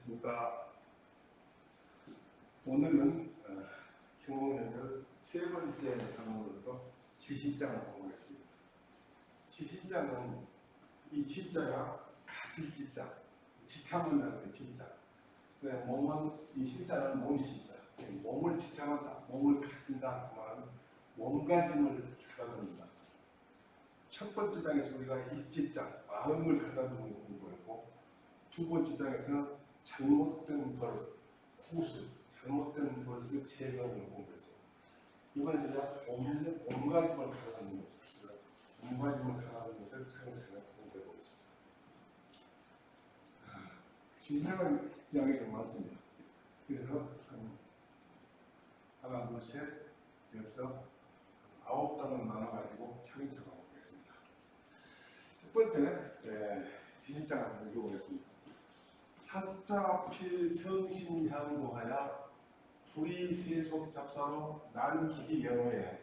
안녕하십니까. 오늘은 경공연결 세 번째 강으로서 지시장을 공부했습니다. 지시장은 이 지자가 가질 지자, 지참한다는 지자. 몸은 이 시자는 몸시자. 몸을 지참한다, 몸을 가진다 그 말은 몸가짐을 가다듬는다. 첫 번째 장에서 우리가 이 지자, 마음을 가다듬는 공부했고, 두 번째 장에서 잘못된 버릇, 후수, 잘못된 버릇을 제거하는 공부했어요. 이번에 이제 몸가짐을 가다듬는 것입니다. 몸가짐을 가다듬는 것을 차근차근 공부해 보겠습니다. 진행한 양이 좀 많습니다. 그래서 하나, 둘, 셋, 여섯, 9단을 나눠가지고 차근차근 보겠습니다. 첫 번째 지시장을 한번 읽어보겠습니다. 학자 필성신향도하야 불이세속 잡사로 난기지 연호에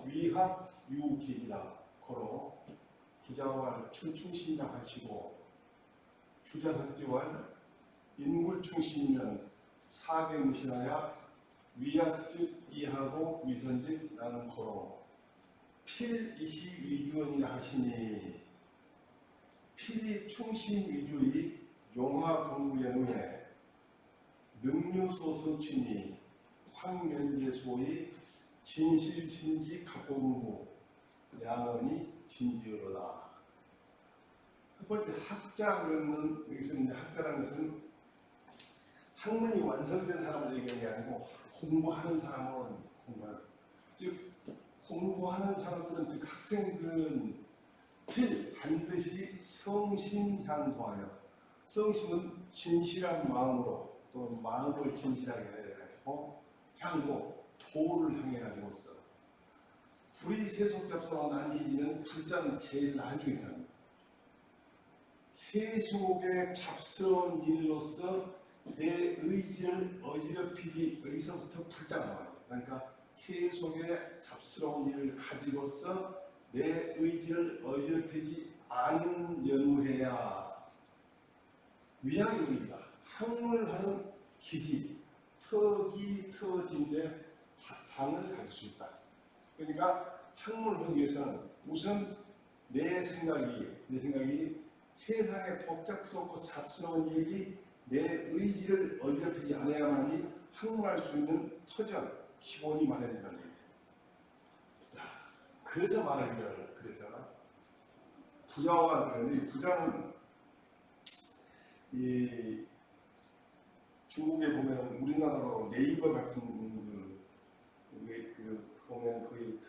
위학 유기지라 거로 부자왈 춘충신장하시고 주자석지왈 인굴충신면 사계무신하야 위약즉 이하고 위선즉 나는 거로 필이시 위주원이라 하시니 필이 충신 위주의 용화공무연후에 능류소선친이 황면제소의 진실진지 각공무 양언이 진지어로다. 첫 번째 학자는 여기서 이제 학자라는 것은 학문이 완성된 사람을 얘기하는 게 아니고 공부하는 사람은 공부하는, 즉 공부하는 사람들은 즉 학생들은 반드시 성신향도하여, 성심은 진실한 마음으로 또 마음을 진실하게 해가지고 향도 도를 향해 가지고서 불이 세속잡사와 난이지는 불자는 제일 나중에 합니다. 세속의 잡스러운 일로서 내 의지를 어지럽히기, 여기서부터 불자가 나와요. 그러니까 세속의 잡스러운 일을 가지고서 내 의지를 어지럽히지 않은 연후해야 위학입니다. 학문하는 기지, 턱이 터진데 바탕을 가질 수 있다. 그러니까 학문을 하기 위해서는 우선 내 생각이 세상에 복잡스럽고 잡스러운 일이 내 의지를 어지럽히지 않아야만이 학문할 수 있는 터전, 기본이 마련된다는 얘기죠. 자, 그래서 말하기를, 그래서 부자와 그런데 부자는 이 중국에 보면 우리나라로 네이버 같은 보면 거기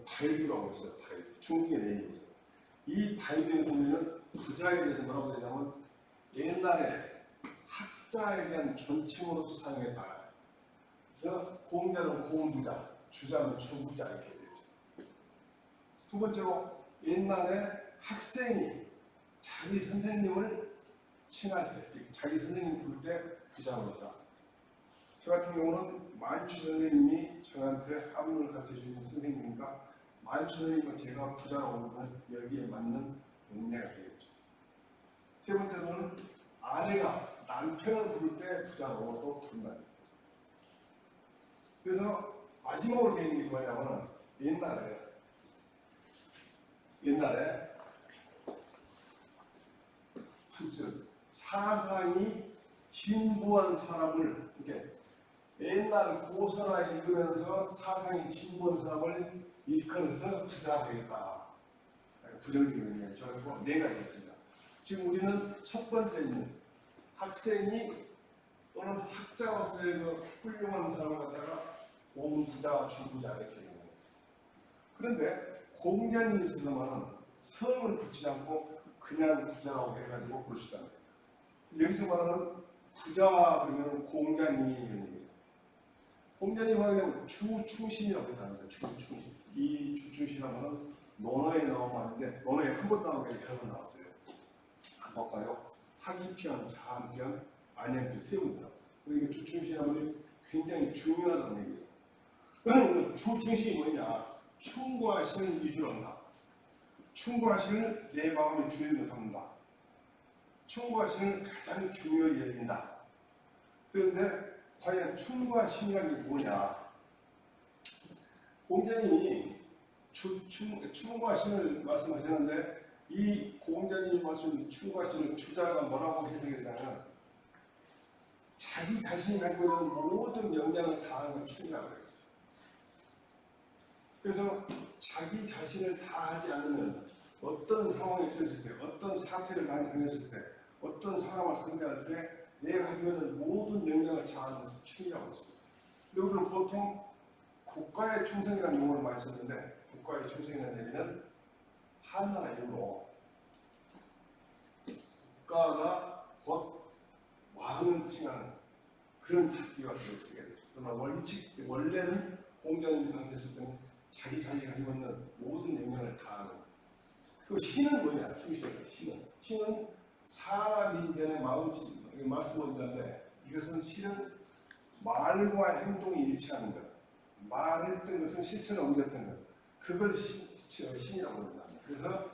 바이두라고 있어요. 바이두. 중국의 네이버죠. 이 바이두에 보면은 부자에 대해서 뭐라고 되냐면 옛날에 학자에 대한 존칭으로서 사용했다. 그래서 공자는 공부자, 주자는 주부자 이렇게 되죠. 두 번째로 옛날에 학생이 자기 선생님을 칭할 때, 즉 자기 선생님 부를 때 부자가 있다. 저 같은 경우는 만추 선생님이 저한테 학문을 가르쳐주는 선생님이니까 만추 선생님과 제가 부자라고 부르면 여기에 맞는 용례가 되겠죠. 세 번째로는 아내가 남편을 부를 때 부자라고 또 부른다. 그래서 마지막으로 되는 게 뭐냐면 옛날에 사상이 진보한 사람을, 이렇게 옛날 고서나 읽으면서 사상이 진보한 사람을 일컬어서 부자가 되겠다. 부정적인 의미죠. 그리고 네 가지 있습니다. 지금 우리는 첫 번째는 학생이 또는 학자로서의 그 훌륭한 사람을 갖다가 공부자, 주부자 이렇게 되는 거죠. 그런데 공자님이 있으면은 성을 붙이지 않고 그냥 부자라고 해가지고 부를 수 있다. 여기서 말하는 부자와 그러면 공자님이 있는 거죠. 공자님 하면 주충신이라고 합니다. 주충신. 이 주충신하면 논어에 나오는데 논어에 한 번 나오면 여러 번 나왔어요. 한번 볼까요? 학이편, 자한편, 안양편 세 번 나왔어요. 그러니까 주충신하면 굉장히 중요하다는 얘기죠. 주충신이 뭐냐? 충고하시는 위주로 한다. 충고하시는 내 마음의 주인으로 삼는다. 춤과 신을 가장 중요히 여긴다. 그런데 과연 춤과 신이라는 게 뭐냐? 공자님이 춤과 신을 말씀하셨는데 이 공자님이 말씀하신 춤과 신을 주자가 뭐라고 해석했냐면 자기 자신이 가지고 있는 모든 역량을 다하는 걸 춤이라고 했어요. 그래서 자기 자신을 다하지 않으면 어떤 상황에 처했을 때, 어떤 사태를 당했을 때, 어떤 사람을 상대할 때 내가 가지고 있는 모든 역량을 다하는 것을 춤이라고 했습니다. 우리는 보통 국가의 충성이라는 용어를 많이 썼는데 국가의 충성이라는 얘기는 한나라 이후로 국가가 곧 왕을 칭하는 그런 학교가 되었게 되죠. 그러나 원래는 공자님이 당시했을 때는 자기 자신이 가지고 있는 모든 역량을 다하는 그 신은 뭐냐? 충실한 신은 사람 인간의 마음씨 말씀인데 이것은 신은 말과 행동이 일치하는 것, 말했던 것은 실천에 옮겼던 것, 그걸 신이라고 합니다. 그래서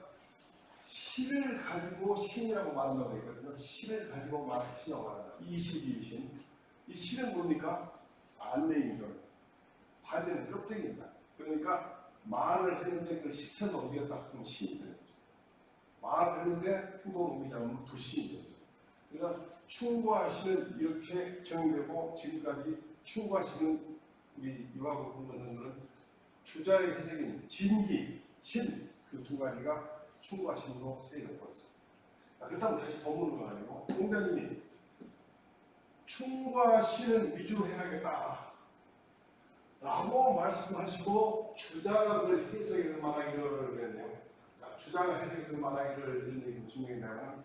신을 가지고 신이라고 말한다고 했거든요. 신을 가지고 신이라고 말한다. 이신이신. 이 신은 뭡니까? 안내인 것. 반대는 껍데기입니다. 그러니까 말을 했는데 그 실천을 옮겼다. 그럼 신이 되는 거죠. 말을 했는데 행동을 옮기지 않으면 불신이 되는 거죠. 그래서 춤과 신은 이렇게 정의되고 지금까지 춤과 신은 우리 유학을 공부하는 사람들은 주자의 해석인 진기, 신 그 두 가지가 춤과 신으로 쓰여졌고 있습니다. 그렇다면 다시 본문으로 가지고 공자님이 춤과 신을 위주로 해야겠다 라고 말씀하시고 주자가 그걸 해석해서 말하기를 그랬네요. 주자가 해석해서 말하기를 이런 얘기 무슨 얘기냐면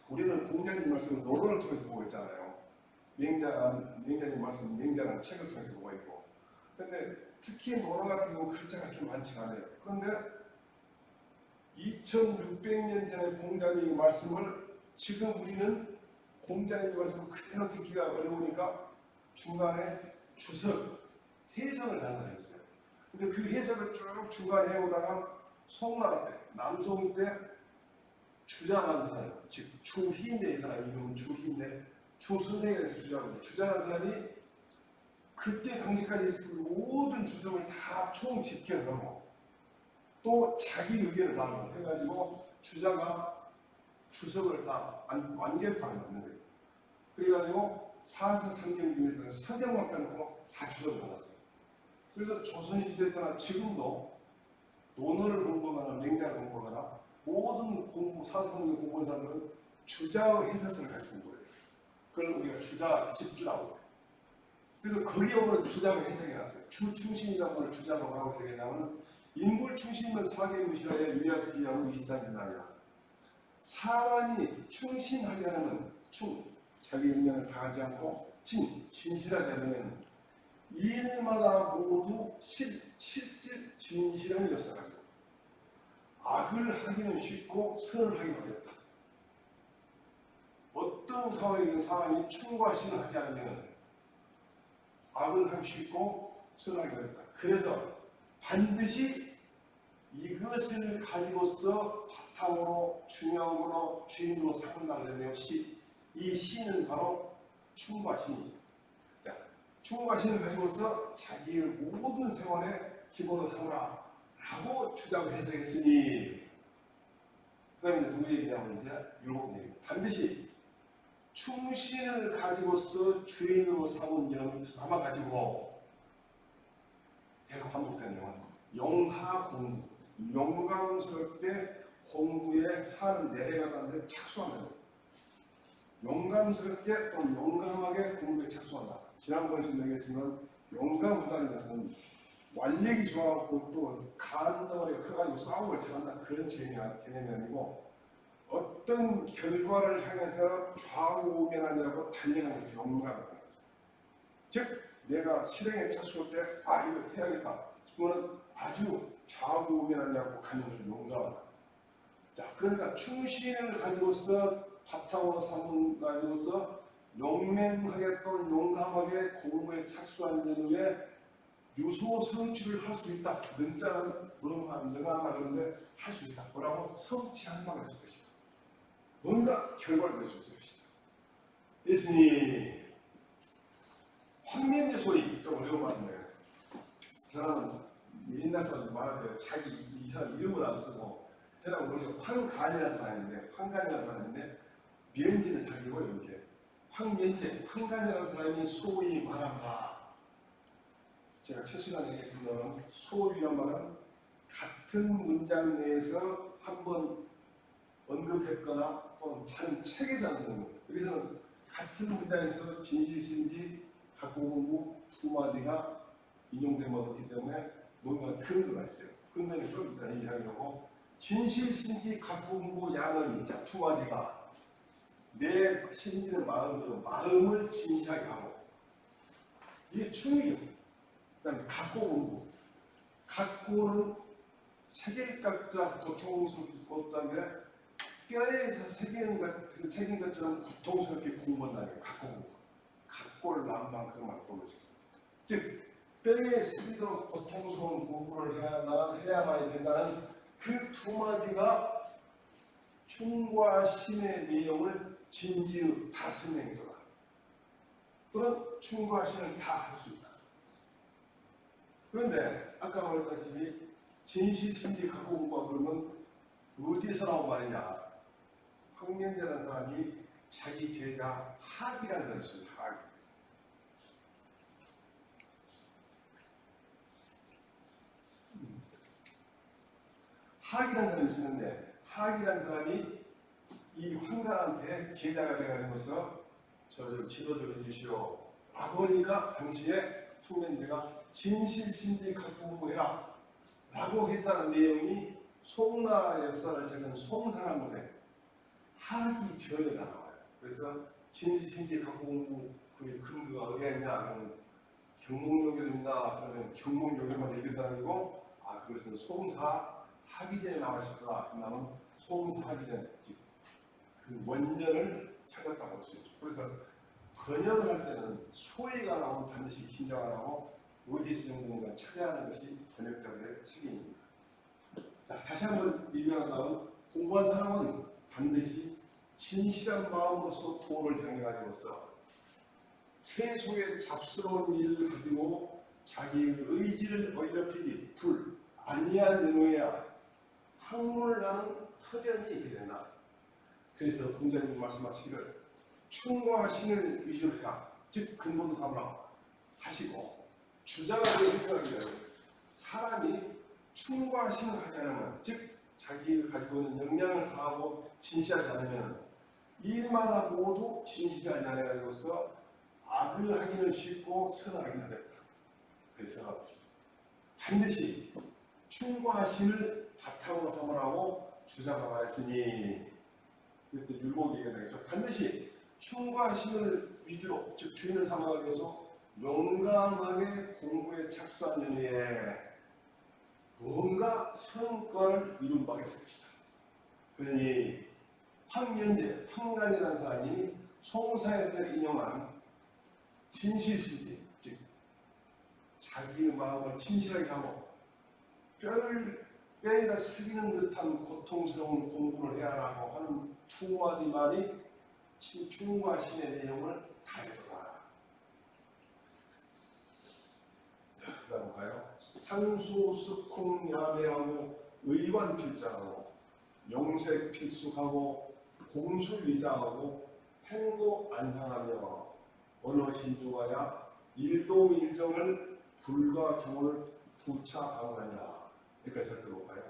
우리는 공자님 말씀을 논어를 통해서 보고 있잖아요. 명자님 말씀, 명자라는 책을 통해서 보고 있고. 그런데 특히 논어 같은 경우 글자가 그렇게 많지 않아요. 그런데 2600년 전에 공자님의 말씀을 지금 우리는 공자님의 말씀을 그대로 듣기가 어려우니까 중간에 주석, 해석을 단단했어요. 근데 그 해석을 쭉 중간에 해오다가 송나라 때, 남송 때 주자라는 사람, 즉 주희인의 사람이 이름은 주희인데 주선생에서 주자라는 사람이 그때 당시까지 있었던 모든 주석을 다 총 집계하고 또 자기 의견을 달고 해가지고 주자가 주석을 다 완결판을 만든 거예요. 그래가지고 사서상경 중에서는 서경만 빼놓고 다 주석을 받았어요. 그래서 조선시대 때나 지금도 논어를 공부하거나 명자를 공부하거나 모든 사서상경 공부하는 사람들은 주자의 해석을 가지고 공부해요. 그걸 우리가 주자 집주라고 해요. 그래서 거기에 주자가 해석이 났어요. 주충신이라고 하는 주자가 뭐라고 해석했냐면 인불충신은 사계무시하여 유야기하고 일산이나요. 사람이 충신하지 않으면 자기 역량을 다하지 않고 진실하지 않으면 일마다 모두 실질 진실함이 없어가지고 악을 하기는 쉽고 선을 하기는 어렵다. 어떤 상황이든 사람이 충과 신을 하지 않으면 악을 하기 쉽고 선을 하기 어렵다. 그래서 반드시 이것을 가지고서 바탕으로 중요한 거로 주인으로 삼는다면 이 신은 바로 춤과 신이죠. 자, 춤과 신을 가지고서 자기의 모든 생활의 기본으로 삼으라 라고 주장을 해석했으니 그 다음에 누구 얘기냐면 이제 일곱 얘기. 반드시 춤신을 가지고서 주인으로 삼아가지고 계속 반복되는 영혼 영하공부 용감스럽게 공부에 한 내려가는데 착수하면 용감스럽게 또 용감하게 공부에 착수한다. 지난번에 좀 얘기했지만 용감하다는 것은 완력이 좋아갖고 또 간덩어리가 커가지고 싸움을 잘한다 그런 개념이 아니고 어떤 결과를 향해서 좌우우면하려고 달려가는 게 용감하다는 거죠. 즉 내가 실행에 착수할 때 이거 해야겠다 싶으면 아주 좌우우면하려고 가는 걸 용감하다. 자, 그러니까 충신을 가지고서 바탕으로 삼가지고서 용맹하게 또 용감하게 공부에 착수한 이후에 유소 성취를 할 수 있다. 능자는 능하다 그런데 할 수 있다. 뭐라고 성취한다고 했을 것이다. 뭔가 결과를 내줬을 것이다. 예수님, 황면제 소리 좀 어려운 말인데, 저는 옛날 사람 말할 때 자기 이 사람 이름을 안 쓰고, 저는 원래 황간이라는 사람인데, 면제는 자기고 이렇게 황면제, 황간이라는 사람이 소위 말한다. 제가 첫 시간에 얘기했던 소위란 말은 같은 문장 내에서 한번 언급했거나 또는 다른 책에서 언급한 거. 여기서는 같은 문장에서 진실신지 각고공부 두 마디가 인용된 것이기 때문에 뭔가 근거가 있어요. 근거는 좀 이따 얘기하려고. 진실신지 각고공부 양은 자 두 마디가 내 신지는 마음으로 마음을 진실하게 하고, 이게 충이요. 그다음에 각고공부. 각고는 세계각자 고통스럽고, 그다음에 뼈에서 새긴 것처럼 고통스럽게 공부한다는 게 각고공부. 각고를 낳은 그런 말 보고 있습니다. 즉 뼈에 새기도록 고통스러운 공부를 해야만 된다는 그 두 마디가 충과 신의 내용을 진지의 다 설명해줘라. 또는 충과 신을 다 할 수 있다. 그런데 아까 말했다시피 진실신지 각고공부가 그러면 어디서 나온 말이냐? 황면제라는 사람이 자기 제자 학이라는 사람이 있습니다. 학이라는 사람이 있었는데, 학이라는 사람이 이 황간한테 제자가 되어가면서 저를 지도 좀 해주시오. 아버니까 당시에 황면제가 진실신지 각고공부해라 라고 했다는 내용이 송나 역사를 적은 송사람문에 학이 전혀 다 나와요. 그래서 진실신지 각고공부 그 근거가 어디에 있냐 하면 경몽요결입니다. 그러면 경몽요결만 읽은 사람이고, 그것은 송사 하기전에 나왔을까 하면 송사 하기전, 즉 그 원전을 찾았다고 할 수 있죠. 그래서 번역을 할 때는 소위가 나오면 반드시 긴장 안 하고 어디서 정도인가 찾아야 하는 것이 번역자들의 책임입니다. 자, 다시 한번 리뷰한다면, 공부한 사람은 반드시 진실한 마음으로서 도를 향해 가지고서 세속의 잡스러운 일을 가지고 자기의 의지를 어지럽히기 아니한 연후에야 학문을 하는 터전이 있게 된다. 그래서 공자님 말씀하시기를 충과 신을 위주로 해라. 즉 근본도 삼으라 하시고, 주장을 이렇게 생각해요. 사람이 충과 신을 하지 않으면, 즉 자기가 가지고 있는 역량을 다하고 진실하지 않으면 일마다 모두 진실하지 않아가지고서 악을 하기는 쉽고 선을 하기는 어렵다. 그래서 반드시 충과 신을 바탕으로 삼으라고 주장하고 했으니, 그때 율곡이 얘기하죠. 반드시 충과 신을 위주로, 즉 주인을 삼아가기 위해서 용감하게 공부에 착수한 연후에 뭔가 성과를 이룬 바가 있을 것이다. 그러니 황면제, 황간이라는 사람이 송사에서 인용한 진실신지, 즉 자기의 마음을 진실하게 하고 뼈에다 새기는 듯한 고통스러운 공부를 해야 하고 하는 두 마디 말이 충과 신의 내용을 다 해줘라. 자, 그다음 볼까요? 상수숙콩야매하고 의관필자하고 용색필숙하고 공술위자하고 행도안상하며 언어신중하여 일도일정을 불과 경을 구차하느냐. 여기까지 살펴볼까요?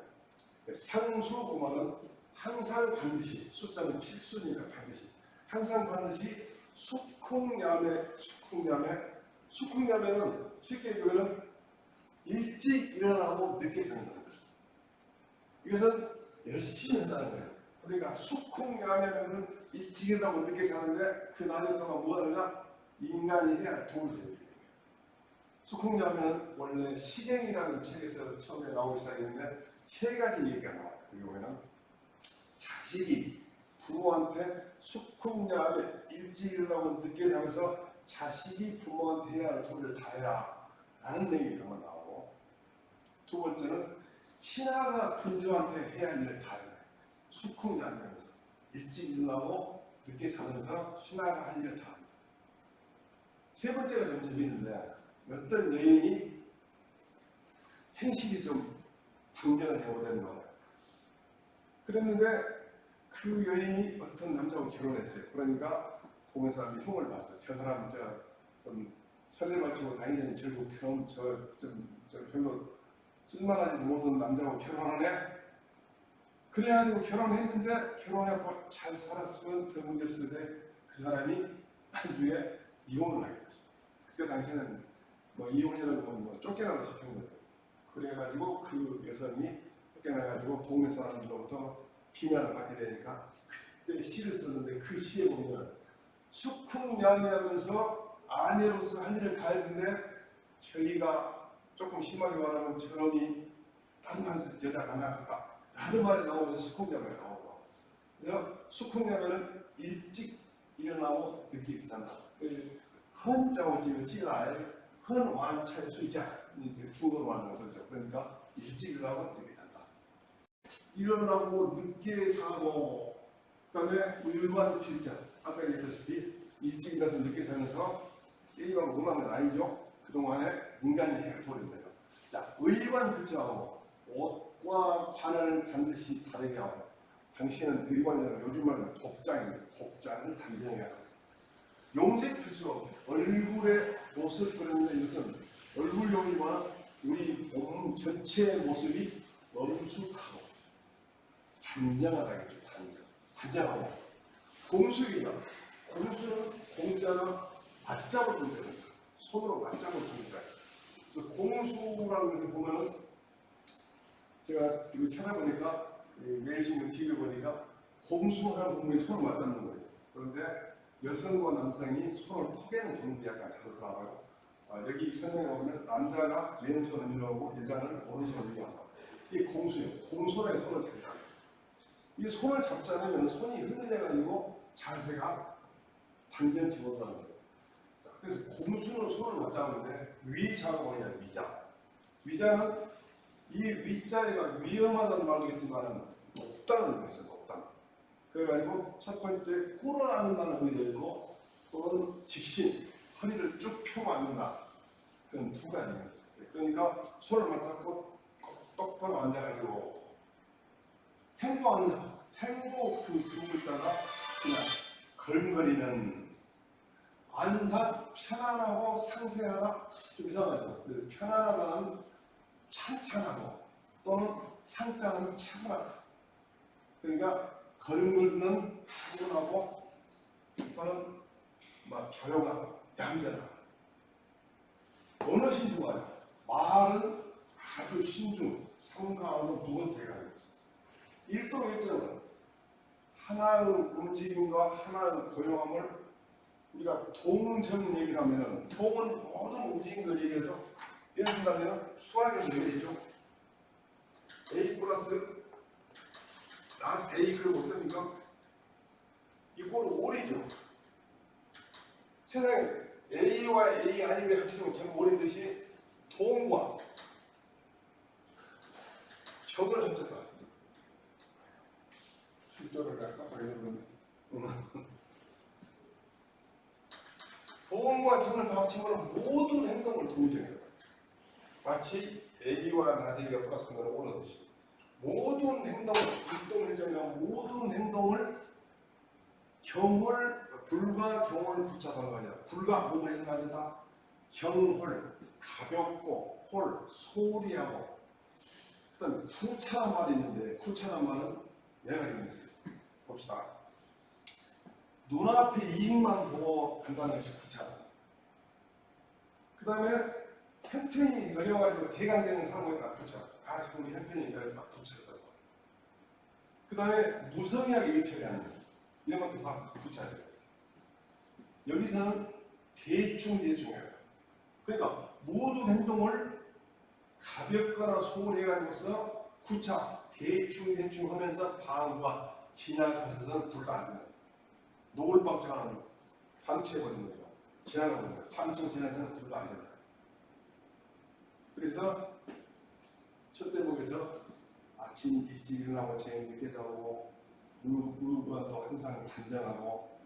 상수 구만은 항상 반드시, 숫자는 필수니까 반드시, 항상 반드시 숙쿵야매는 쉽게 얘기하면 일찍 일어나고 늦게 자는 거예요. 이것은 열심히 한다는 거예요. 그러니까 숙쿵야매는 일찍 일어나고 늦게 자는데 그 낮에 동안 뭐 하느냐? 인간이 해야 도움이 되는 거예요. 숙쿵야매는 원래 시갱이라는 책에서 처음에 나오기 시작했는데 세 가지 얘기가 나와요. 그 경우에는 자식이 부모한테 숙쿵야매, 일찍 일어나고 늦게 자면서 자식이 부모한테 해야 할 도리를 다 해라 라는 내용이 그만 나오고, 두 번째는 신하가 군주한테 해야 할 일을 다 해라. 숙쿵야매면서. 일찍 일어나고 늦게 자면서 수나가 할 일을 다 합니다. 세 번째가 좀 재밌는데 어떤 여인이 행실이 좀 방전을 해오려는 거예요. 그랬는데 그 여인이 어떤 남자하고 결혼했어요. 그러니까 동네 사람이 흉을 봤어요. 저 사람 좀 설레발치고 다니는 결국 별로 쓸만하지 못한 남자하고 결혼하네. 그래가지고 결혼했는데 결혼하고 잘 살았으면 별 문제 없을 때 그 사람이 나중에 이혼을 하게 됐어요. 그때 당시에는 뭐 이혼이라는 건 뭐 쫓겨나다 싶은 거죠. 그래가지고 그 여성이 쫓겨나가지고 동네 사람들로부터 비난을 받게 되니까 그때 시를 썼는데 그 시에 보면 숙쿵양이하면서 아내로서 할 일을 다 했는데 저희가 조금 심하게 말하면 저놈이 다른 여자 만나갔다 라는 말이 나오면서 숙쿵양이 나오고, 그래서 숙쿵양은 일찍 일어나고 늦게 잔다. 헌자고 지금 지랄 헌완차의 수이자 중국어로 말하는 거죠. 그러니까 일찍 일어나고 늦게 잔다. 일어나고 늦게 자고, 그다음에 일반 필자 아까 얘기했다시피 일찍 일어나서 늦게 자면서 게임하고 음악은 아니죠. 그동안에 인간이 해버린 거죠. 자, 의관 필자하고 옷과 관을 반드시 다르게 하고, 당신은 의관이라는 요즘 말로 복장입니다. 복장을 단정해야 합니다. 용색 필수, 얼굴의 모습, 그런데 이것은 얼굴용이거나 우리 몸 전체의 모습이 엄숙하고 단정하다겠죠. 단정하고 공수이다. 공수는 공자가 맞잡을 존재입니다. 손으로 맞잡을 존재다. 그래서 공수라는 것을 보면은 제가 지금 찾아보니까 외신을 TV에 보니까 공수하는 부분이 손을 맞잡는 거예요. 그런데 여성과 남성이 손을 포개는 경우가 약간 다르더라고요. 여기 설명에 보면 남자가 왼손을 밀어오고 여자는 오른손을 밀어오고, 이게 공수예요. 공손하게 손을 잡다. 이 손을 잡지 않으면 손이 흔들려가지고 자세가 단전치 못하는 거예요. 그래서 공수는 손을 맞잡는데 위자가 뭐냐, 위자. 위자는 이 위자가 위험하다는 말이겠지만 높다는 거였어요. 높다. 그래가지고 첫 번째 꿇어앉는다는 의미도 있고, 또는 직신, 허리를 쭉 펴고 앉는다. 그런 두 가지입니다. 그러니까 손을 맞잡고 똑바로 앉아가지고 행보하는, 행보 그 두 글자가 그냥 걸음거리는, 안산 편안하고 상세하다 좀 이상하죠. 편안하다는 찬찬하고, 또는 상자는 차분하다. 그러니까 걸음걸이는 차분하고, 또는 막 조용하고 얌전하고. 어느 신중하냐? 말은 아주 신중, 성가하고 무겁게 가고 있습니다. 일동일정은 하나의 움직임과 하나의 고요함을 우리가 동정 얘기를 하면, 동은 모든 움직임을 얘기하죠. 예를 들면 수학에서 얘기했죠. A 플러스 not A 그걸 어떻습니까? 이꼴은 5이죠. 세상에 A와 A 아니면 합치면 전부 5인 듯이 동과 적을 합쳤다. 실조를 깜빡 이러면 동과 적을 다 합치면 모든 행동을 동정해요. 마치 A와 나대가 플러스는 오르듯이 모든 행동을, 일동일정이면 모든 행동을 경홀, 불과 경홀 붙잡은 거냐. 불과 뭐가 해서 안 된다? 경홀, 가볍고, 홀, 소리하고. 그 다음에 구차란 말이 있는데, 구차란 말은 여러 가지가 있어요. 봅시다. 눈앞에 이익만 보고 간다는 것이 구차다. 그 다음에 형편이 어려워가지고 대강되는 상황이 다 구차. 아, 지금 우리 형편이 어렵다. 구차다. 그 다음에 무성의하게 일 처리하는 거. 이런 것도 다 구차예요. 여기서는 대충해요. 그러니까 모든 행동을 가볍거나 소홀해가지고서 구차, 대충 하면서 방과 지나가서는 불가능해요. 노을방처럼 방치해버리는 거죠. 지나가는 거예요. 방치 지나가서는 불가능해요. 그래서 첫 대목에서 아침 일찍 일어나고 제일 늦게 자고 무릎은 또 항상 단정하고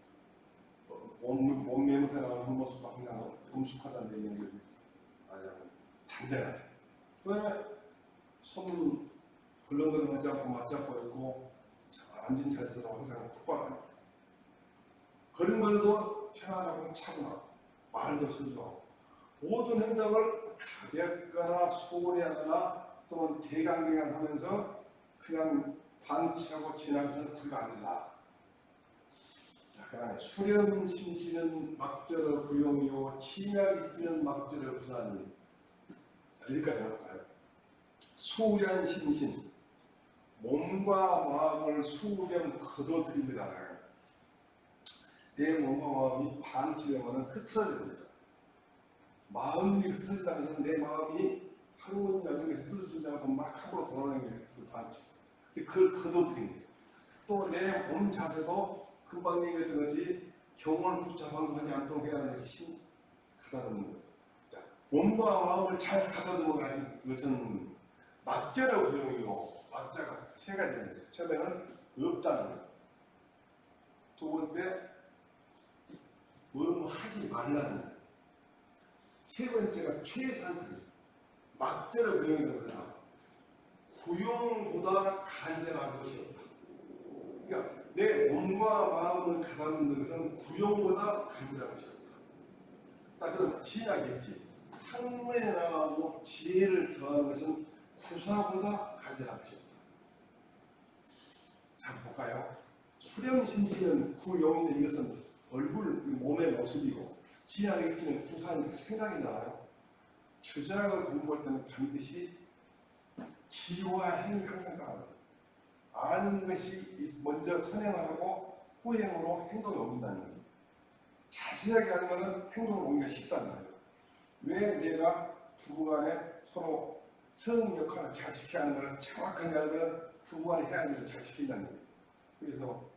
몸매무새 나오는 모습도 항상 엄숙하다는 얘기를 단정하다. 그다음에 손 덜렁덜렁하지 않고 맞잡고 있고 앉은 자세도 항상 똑바로 걸음걸이도 편안하고 차분하고 말도 신중하고 모든 행동을 가볍거나 소홀히 하거나 또는 대강대강하면서 그냥 방치하고 지나면서 불가능하다. 자, 그 다음에 수렴심시는 막절어 구용이요 치약이 뛰는 막절어 부사님. 자, 여기까지 해볼까요? 수련심신 몸과 마음을 수렴 거둬들인 거잖아요. 내 몸과 마음이 방치되면 흐트러지는 거죠. 마음이 흩어지다면서 내 마음이 한군 나중에 흩어지지 않고 막 함부로 돌아다니는 그 방치. 그걸 거둬들인 거죠. 또 내 몸 자세도 금방 얘기했던 것이 경을 붙잡아하지 않도록 해야 하는 것이 가다듬는 거예요. 자, 몸과 마음을 잘 가다듬는 것은 막자라고 구용이고 막자가 세 가지가 있어요. 처음에는 없다는 거예요. 두 번째 뭐 하지 말라는 거예요. 세 번째가 최상급 막자라고 구용이라고 그러나 구용보다 간절한 것이 없다. 그러니까 내 몸과 마음을 가다듬는 것은 구용보다 간절한 것이 없다. 딱 그럼 지혜겠지. 학문에 나가고 지혜를 더하는 것은 구사보다 간절한 것이 없다. 자, 볼까요? 수렴심시는 구용인데 이것은 얼굴, 몸의 모습이고 지혜하겠지만 구사는 생각이잖아요. 주작을 공부할 때는 반드시 지와 행이 항상 따라요. 아는 것이 먼저 선행하고 후행으로 행동에 옮긴다는 거예요. 자세하게 하는 것은 행동을 옮기기가 쉽다는 거예요. 왜 내가 부부간에 서로 성 역할을 잘 지켜야 하는 것을 정확하게 알면 부부간에 해야 하는 것을 잘 지킨다는 거예요. 그래서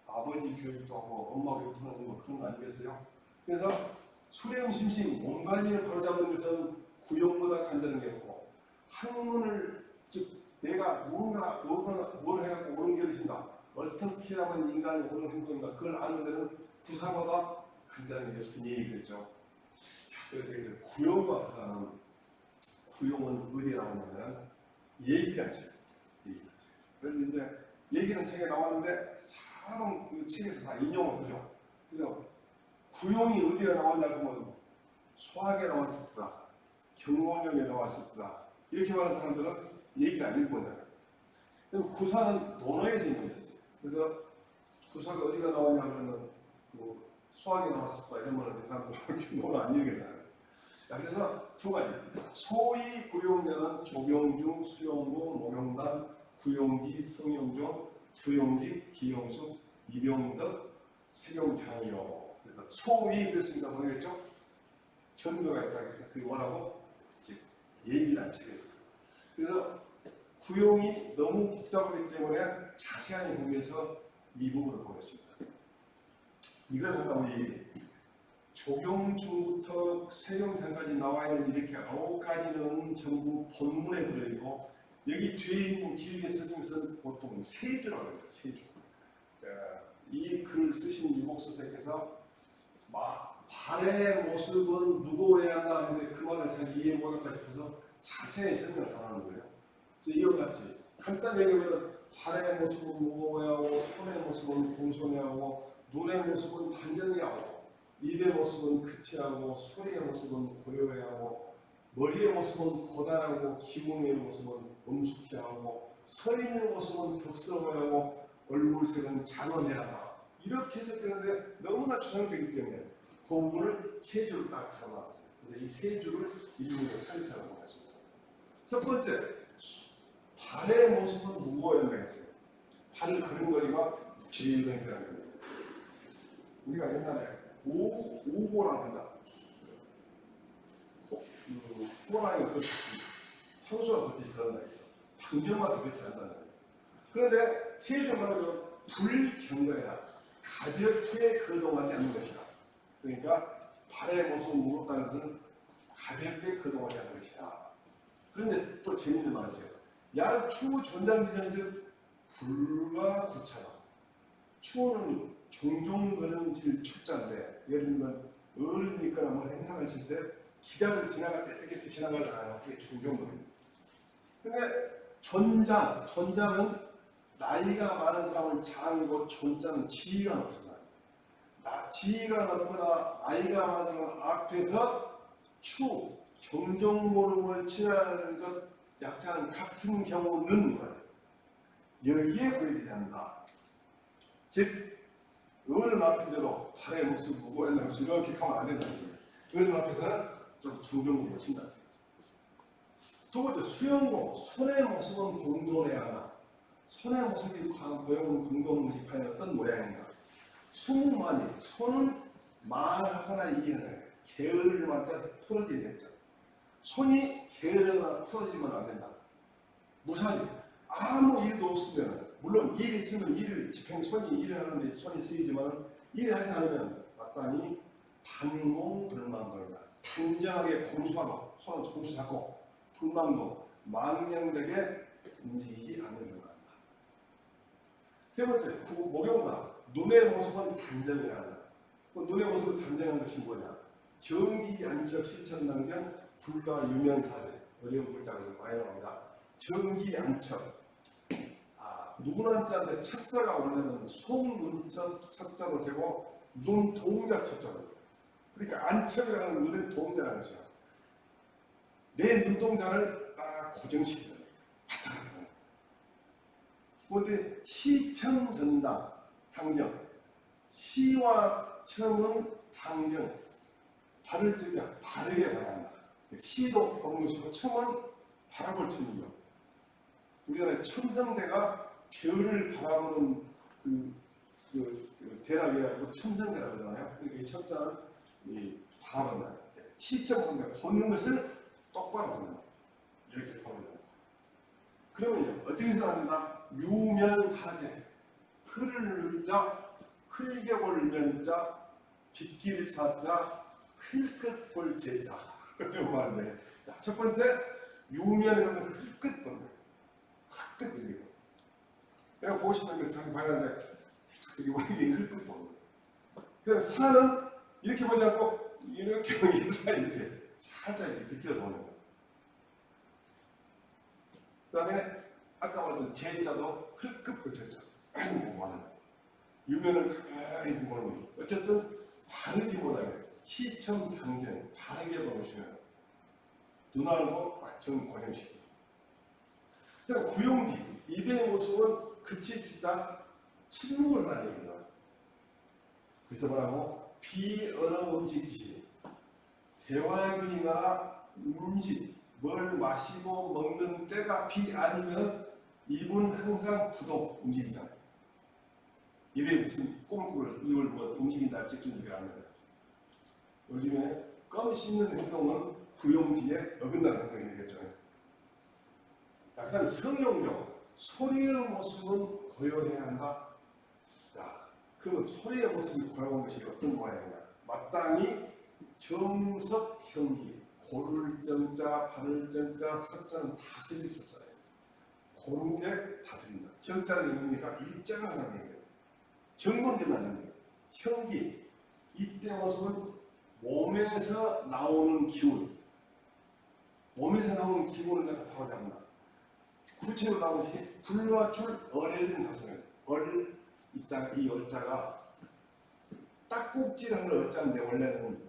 아버지 교육도 하고 엄마 교육도 하는 거 그런 거 아니겠어요? 그래서 수렴심신 몸관리를 바로잡는 것은 구용보다 간절한 게 없고 학문을 즉 내가 뭘 해갖고 옳은 결심다 어떻게 하면 인간이 옳은 행동인가 그걸 아는 데는 구사보다 간절한 게 없으니 그랬죠. 그래서 구용과 구사는 구용은 어디에 나오냐면 얘기란 책. 그래서 이제 얘기는 책에 나왔는데 사람 그 책에서 다 인용을 하죠. 그래서 구용이 어디에 나왔냐 하면 소학에 나왔을 거다, 경공령에 나왔을 거다 이렇게 말하는 사람들은 얘기를 안 읽거든요. 구사는 논어에서 인용했어요. 그래서 구사가 어디가 나왔냐 하면 뭐 수학에 나왔을 거다 이런 말을 하는 사람들은 논어 안 읽잖아요. 그래서 두 가지. 소위 구용자는 조경중, 수용구, 노경단, 구용지, 성용종, 주용지, 기용수, 이병덕, 세경장이요. 그래서 소위 그랬습니다. 모르겠죠? 전도가 있다고 해서 그 뭐라고? 얘기란 책에서. 그래서 구용이 너무 복잡하기 때문에 자세하게 보기 위해서 이 부분을 보겠습니다. 이걸 우리 조경중부터 세경장까지 나와 있는 이렇게 9가지는 전부 본문에 들어있고 여기 뒤에 있는 길게 써진 것은 보통 세 주라고 합니다. 세 주. 이 글을 쓰신 유목수 선생께서 발의 모습은 무거워야 한다 하는데 그 말을 잘 이해 못할까 싶어서 자세히 설명을 안 하는 거예요. 이와 같이 간단히 얘기하면 발의 모습은 무거워야 하고 손의 모습은 공손해야 하고 눈의 모습은 단정해야 하고 입의 모습은 그치하고 소리의 모습은 고요해야 하고 머리의 모습은 고단하고 기공의 모습은 엄숙해야 하고 서 있는 모습은 덕스러워야 하고 얼굴색은 잔언해야 한다. 이렇게 해석되는데 너무나 추상적이기 때문에 그 부분을 세 줄로 딱 달아놨어요. 근데 이 세 줄을 일일이 차례차례 보겠습니다. 첫 번째, 발의 모습은 무거워야 한다 했어요. 발을 걸음걸이가 묵직한 거예요. 우리가 옛날에 오고라든가 호랑이 걷듯이 황소가 걷듯이 걸어다니죠 방정마다 그렇지 않다는 거예요. 그런데 세종은 불경거해라 가볍게 거동하지 않는 것이다. 그러니까 발의 모습은 무겁다는 것은 가볍게 거동하지 않는 것이다. 그런데 또 재밌는 말이세요. 야추 전장지전즉 불과 구차라 추는 종종 그런질 추자인데, 예를 들면 어른이 있거나 뭐 행사하실 때 기자들 지나갈 때 이렇게 지나가잖아요. 그게 종종 그런. 근데 존자는 나이가 많은 사람을 자하고, 존자는 지위가 높은 사람. 지위가 높거나 나이가 많은 사람 앞에서 종종 모름을 취하는 것 약자는 같은 경우는 여기에 구애되지 않는다. 즉 어른 앞인데도 발의 모습 보고 옛날 모습 이렇게 하면 안 된다는 거예요. 어른 앞에서는 좀 종종 모름을 친다. 두 번째, 수용공. 손의 모습은 공존해야 하나. 손의 모습이 보여오는 공동무식하는 어떤 모양인가. 수무만이, 손은 말하거나 이해하는 게으를 맞자 풀어지게 됐죠. 손이 게으르거나 풀어지면 안 된다. 무사지. 아무 일도 없으면, 물론 일이 있으면 손이 일을 하는데 손이 쓰이지만, 일을 하지 않으면 마땅히 단공불망도이다. 단정하게 공수하고, 손을 공수 잡고, 불망도, 망령되게 움직이지 않는 것이다. 세 번째, 목용다. 눈의 모습은 단정해야 한다. 눈의 모습을 단정한 것이 뭐냐? 정기, 안첩, 실천낭정, 불가, 유면사제. 어려운 글자가 많이 나옵니다. 정기, 안첩. 누구나 자인데 첩자가 원래는 속눈썹 섭자도 되고 눈동자 첩자도 되고, 그러니까 안첩이라는 눈의 동자라는 것이야. 내 눈동자를 고정시키는 거예요. 그런데 시청전당, 당정. 시와 청은 당정, 발을 적자 바르게 봐야 한다. 시도 보는 것이고 청은 바라볼 천이죠. 우리나라의 첨성대가 별을 바라보는 대락이라고 첨성대라고 하잖아요. 그러니까 이 첨자는 바라본다. 시청은 보는 것을 똑바로 본다. 이렇게 보는 거예요. 그러면요, 어떻게 생각합니까? 유면사제, 흐를 자, 흘겨볼 면자, 빗길 사자, 흘끗 볼 제자. 이런 말인데, 첫 번째, 유면은 흘끗 보는 거예요. 흘끗 보는 거예요. 내가 보고 싶은 걸 잘 봐야 하는데, 이게 흘끗 보는 거예요. 그래서 사는 이렇게 보지 않고, 이렇게 이렇게 살짝 이렇게 비껴서 보는 거예요. 그 다음에 아까 말했던 제자도 흘끗 볼 제자. 아이고 뭐하는 거예요. 유면은 가만히 보는 거예요. 어쨌든 바르지 못하게 시청 당정 바르게 보시면 눈알고 딱 고정시키고. 그다음 구용지, 입의 모습은 그치지자 침묵을 하는 얘기다. 그래서 뭐라고? 비언어 음식지, 대화중이나 음식, 뭘 마시고 먹는 때가 비 아니면 입은 항상 부동 움직이잖아요. 입에 무슨 꼼꼼을 입을 움직인다 찍힌 게 아니라, 요즘에 껌 씹는 행동은 구용지에 어긋나는 행동이 되겠죠. 자, 그 다음에 성용적, 소리의 모습은 고요해야 한다. 자, 그럼 소리의 모습이 고요한 것이 어떤 모양이냐? 마땅히 정석 형기, 고를 정자, 바를 정자, 석자는 다스릴 석자예요. 고른 게 다스린다. 정자는 뭡니까? 일정한 얘기예요. 정돈된다는 얘기예요. 형기, 이때 모습은 몸에서 나오는 기운, 몸에서 나오는 기운을 갖다 파악하지 않는다. 구체로 나오듯이 불과 줄 어뢰진 자성이에요. 이 얼자가 딱꼭지라는 얼자인데 원래는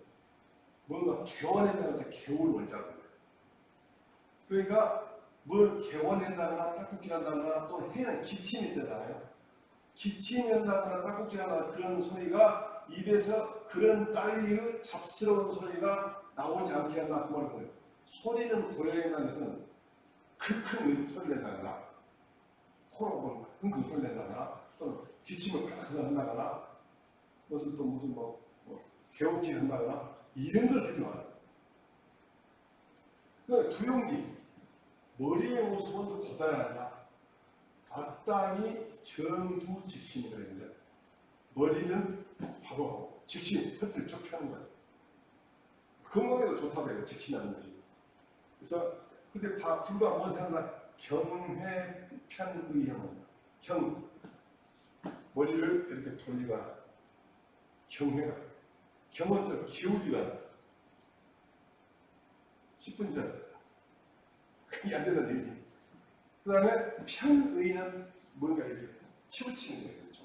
뭔가 개원한다는 때 개울 월자거든요. 그러니까 뭘 개원한다거나 딱꼭질한다거나 또 해는 기침이 있잖아요. 기침한다거나 딱꼭질한다거나 그런 소리가 입에서 그런 따위의 잡스러운 소리가 나오지 않게 한다 그 말이거든요. 소리는 고요해진다는 것은 큰 소리 낸다거나 코로 킁킁 소리 낸다거나 또는 기침을 가득 한다거나 무슨 개옥질 한다거나 이런 걸 하지 말아요. 그러니까 두용지, 머리의 모습은 고단하다. 마땅히 정두직신이라 했는데 머리는 바로 직신, 혀를 쭉 펴는 거예요. 건강에도 좋다고 해요, 직신하는 것이. 그래서 근데 불과 무엇을 한다? 경회편의형. 머리를 이렇게 돌리거나 경회가 경원적 기울이거나 10분 전 그게 안 된다는 얘기지. 그 다음에 편의는 뭔가 이렇게 치우치는 거예요. 그렇죠?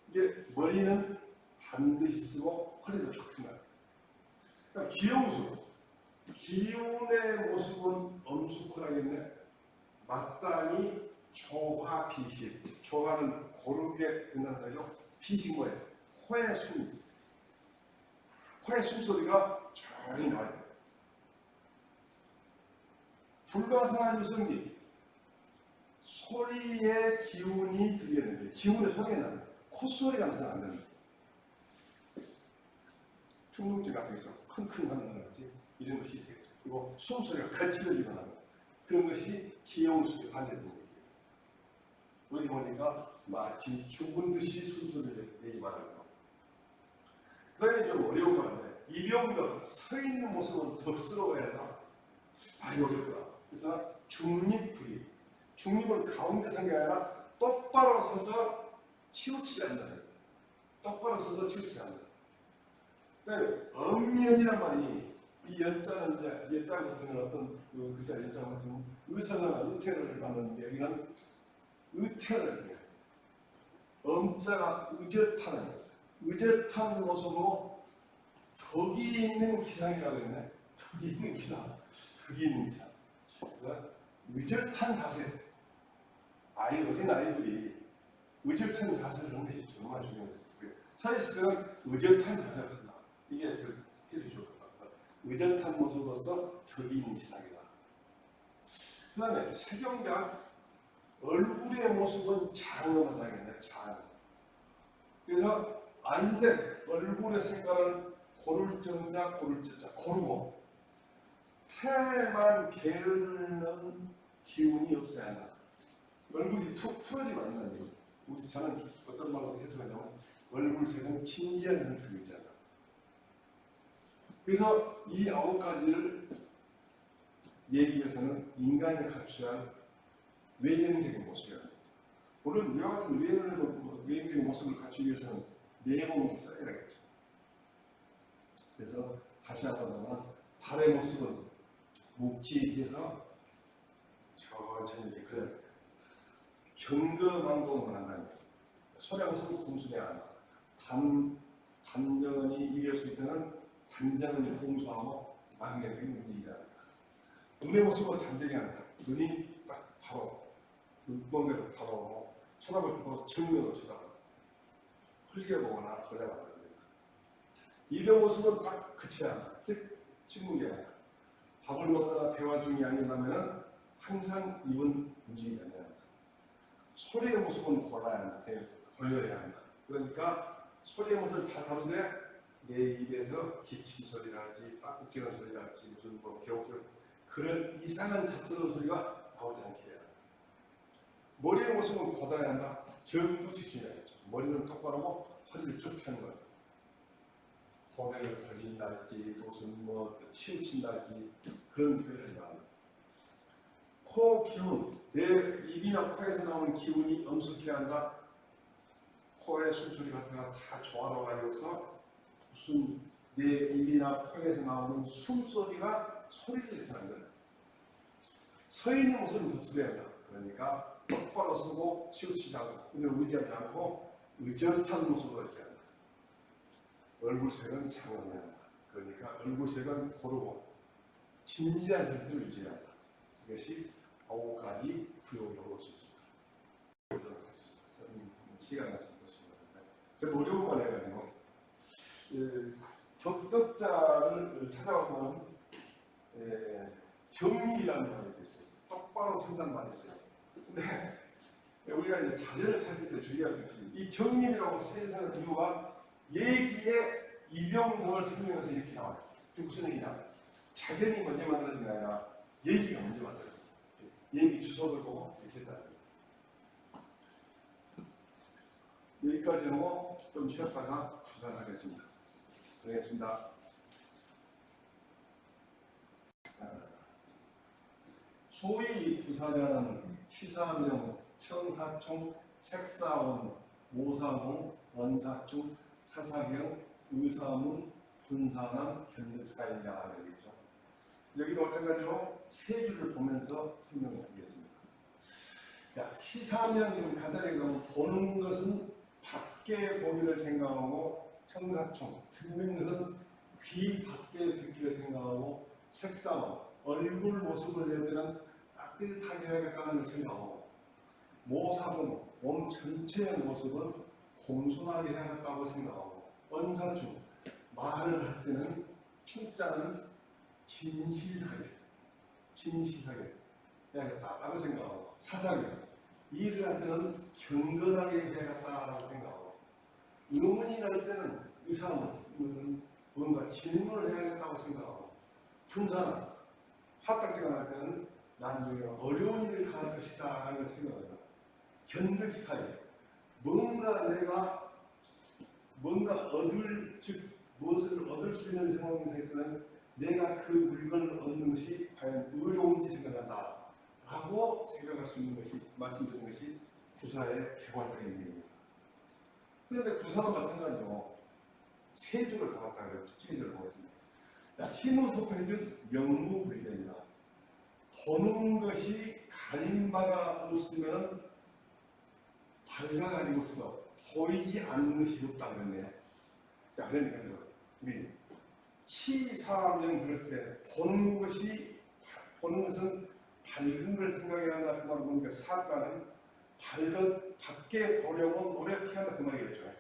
이게 머리는 반드시 쓰고 허리도 쭉 펴나요. 그러니까 기용수 기운의 모습은 엄숙하겠네. 마땅히 조화 비실. 조화는 고르게 된다는 거죠. 비신 거예요. 코의 숨. 코의 숨소리가 조용히 나와요. 불가사 유성기. 소리의 기운이 들리는데 기운의 소리가 나는 거예요. 콧소리가 나서 안 되는 거예요. 충동증 같은 게 있어. 킁킁 하는 거지. 이런 것이 되겠죠. 그리고 숨소리가 거칠어지거나 그런 것이 기용수의 반대되는 거예요. 어디 보니까 마치 죽은 듯이 숨소리를 내지 말라고. 그 다음에 좀 어려운 건데 이병덕 서 있는 모습은 덕스러워야 한다. 많이 어렵다. 그래서 중립부위. 중립은 가운데 선 게 아니라 똑바로 서서 치우치지 않는다. 똑바로 서서 치우치지 않는다. 그 다음에 엄연이란 말이 이 연자는 이제 연자 같은 건 어떤 그 글자 연자 같은 의사나 의태를 받는데 여기는 의태를 엄자가 의젓하는 것을 의젓한 모습으로 덕이 있는 기상이라고 했네. 덕이 있는 기상, 덕이 있는 기상. 그래서 의젓한 자세. 어린 아이들이 의젓한 자세를 하는 것이 정말 중요해요. 서있으면 의젓한 자세였습니다. 이게 저 해석이 좋을 것 같아요. 의젓한 모습으로서 덕이 있는 기상이다. 그 다음에 세경장 얼굴의 모습은 장엄하다겠네. 장엄. 그래서 안색 얼굴의 색깔은 고를정자 고를자자 고르고 태만 게으르는 기운이 없어야 한다. 얼굴이 툭 풀어지면 안 된다는 얘기. 저는 어떤 말로 해석하냐면 얼굴색은 진지한 형태로 있잖아. 그래서 이 9가지를 얘기 위해서는 인간이 갖춰야 할 외형적인 모습이야. 물론 이와 같은 외형적인 모습을 갖추기 위해서는 내공을 써야 되겠죠. 그래서 다시 한번 보면 발의 모습은 묵직해서 천천히 이렇게 그려야 돼요. 경거망동을 한다는 거예요. 소량 모습은 공수해야 한다. 단정은이 일이 없을 때는 단정은이 공수하고 망령이 움직이지 않는다. 눈의 모습은 단정이 한다. 눈이 딱 바로 눈동대로 바로 쳐다볼 때도 정면으로 쳐다보고 흘려보거나 돌려보거나 입의 모습은 딱 그쳐야 한다. 즉 침묵이 아니라 밥을 먹거나 대화 중이 아니라면 항상 입은 움직이지 않는다. 소리의 모습은 골라야 한다. 고려해야 한다. 그러니까 소리의 모습을 잘 다루되 내 입에서 기침 소리랄지 딱 웃기는 소리랄지 무슨 뭐 개옥개옥 그런 이상한 잡스러운 소리가 나오지 않게 해야 한다. 머리의 모습은 고다야 한다. 전부 지켜야겠죠. 머리는 똑바로 하고 허리를 쭉 펴는 거예요. 호래를 돌린달지 무슨 뭐 치우친달지 그런 짓을 하지 말아요. 코 기운, 내 입이나 코에서 나오는 기운이 엄숙해야 한다. 코의 숨소리 같은 거 다 조화로워가지고서 무슨 내 입이나 코에서 나오는 숨소리가 소리를 내서 안 된다. 서 있는 모습은 덕스려야 한다. 그러니까 똑바로 서고 치우치지 않고 의지하지 않고 의젓한 모습으로 있어야 한다. 얼굴색은 장엄해야 한다. 그러니까 얼굴색은 고르고 진지한 상태를 유지해야 한다. 이것이 9가지 구역이라고 볼 수 있습니다. 시간 가지고 보시면 제가 어려운 말 해가지고 격덕자를 찾아보면 정리라는 말이 있어요. 똑바로 선다는 말이 있어요. 근데 우리가 이제 자전을 찾을 때 주의할 것이 이 정리라고 세상의 이유가 얘기의 이병덕을 설명해서 이렇게 나와요. 그게 무슨 얘기냐? 자전이 먼저 만들어진 게 아니라 얘기가 먼저 만들어져요. 얘기 주소를 보고 이렇게 했다. 여기까지 하고 좀 쉬었다가 부산하겠습니다. 고생했습니다. 소위 부사자는 시사명, 청사총, 색사원, 모사공, 원사충, 사사경, 의사문, 분사남, 견득사이냐 되겠죠. 여기도 마찬가지로 세 줄을 보면서 설명을 드리겠습니다. 자, 시사면 간단하게 보는 것은 밖에 보기를 생각하고, 청사총, 듣는 것은 귀 밖에 듣기를 생각하고, 색상, 얼굴 모습을 낼 때는 따뜻하게 해야겠다는 걸 생각하고, 모사공, 몸 전체의 모습은 공손하게 해야겠다고 생각하고, 언사충, 말을 할 때는 칭찬은 진실하게 해야겠다라고 생각하고, 사사경, 일을 할 때는 경건하게 해야겠다라고 생각하고, 의문이 날 때는 의사는 뭔가 질문을 해야겠다고 생각하고, 분사는 화딱지가 날 때는 나중에 어려운 일을 할 것이다 라는 생각합니다. 견득사이, 내가 무엇을 얻을 수 있는 상황에서는 내가 그 물건을 얻는 것이 과연 어려운지 생각한다 라고 생각할 수 있는 것이, 말씀드린 것이 구사의 개괄적인 의미입니다. 그런데 구사도 마찬가지로 세 줄을 담았다고 해요. 세 줄을 보겠습니다. 시무소패는 명무불변이다. 보는 것이 가린 바가 없으면 밝아가지고서 보이지 않는 것이 없다는 거네요. 자, 그러니까 우리 시사명 그럴 때 보는 것은 밝은 걸 생각해야 한다 그 말을 보니까 사자는 밖에 보려고 노력해야 한다 그 말이겠죠.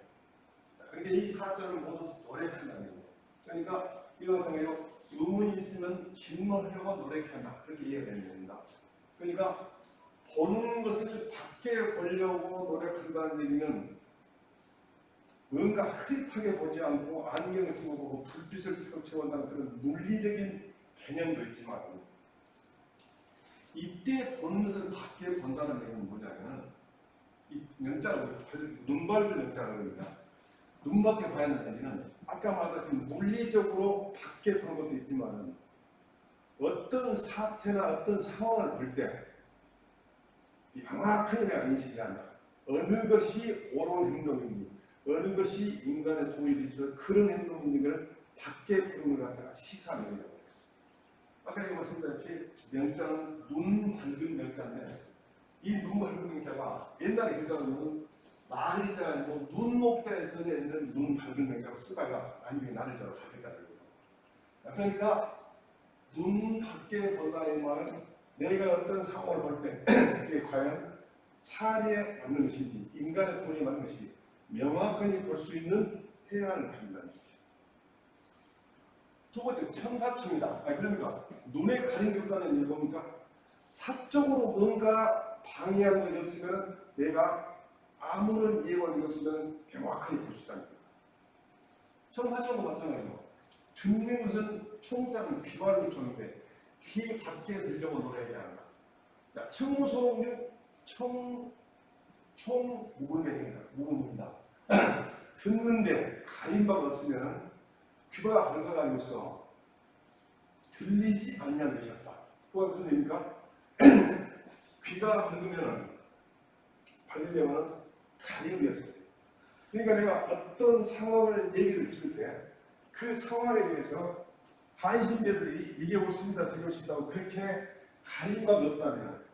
그러니까 이 사자를 모두 노력한다는 거예요. 그러니까 이런 상황에서 의문이 있으면 질문하려고 노력해야 한다 그렇게 이해가 되는 겁니다. 그러니까 보는 것을 밖에 보려고 노력한다는 얘기는 뭔가 흐릿하게 보지 않고 안경을 쓰고 보고 불빛을 펼쳐본다는 그런 물리적인 개념도 있지만, 이때 보는 것을 밖에 본다는 얘기는 뭐냐면 이 명자를 눈 밝을 명자라는 겁니다. 눈 밖에 봐야 한다는 얘기는 아까 말했듯이 물리적으로 밖에 보는 것도 있지만 어떤 사태나 어떤 상황을 볼 때 명확하게 내가 인식해야 한다. 어느 것이 옳은 행동인지, 어느 것이 인간의 도입이 있어 그런 행동인지를 밖에 보는 걸 갖다가 시사명이라고 해요. 아까 제가 말씀드렸다시피 명자는 눈 밝은 명자인데, 이 눈 밝은 명자가 옛날에 글자로는 날일자가 아니고 눈목자에서 있는 눈 밝은 명자로 쓰다가 나중에 날일자로 바뀌었다는 거예요. 그러니까 눈 밖에 본다는 말은 내가 어떤 상황을 볼 때 그게 과연 사리에 맞는 것인지, 인간의 도리에 맞는 것인지 명확하게 볼 수 있는 해안을 가진다는 것이죠. 두 번째, 청사충이다. 그러니까 눈에 가린 게 없다는 얘기 보니까 사적으로 뭔가 방해하는 것이 없으면, 내가 아무런 이해관이 없으면 명확하게 볼 수 있다는 겁니다. 청사충도 마찬가지로 듣는 것은 총자는 귀발로 총인데 귀 밖에 들려고 노래해야 한다. 자, 청무소는 무근명입니다. 듣는데 가린 바가 없으면 귀가 밝아가지고서 들리지 않냐는 것이었다. 그건 무슨 얘기입니까? 귀가 밝으면 가린 게 없어요. 그러니까 내가 어떤 상황을 얘기를 들을 때 그 상황에 대해서 관심자들이 이게 옳습니다, 되게 옳습니다 그렇게 가린 바가 없다면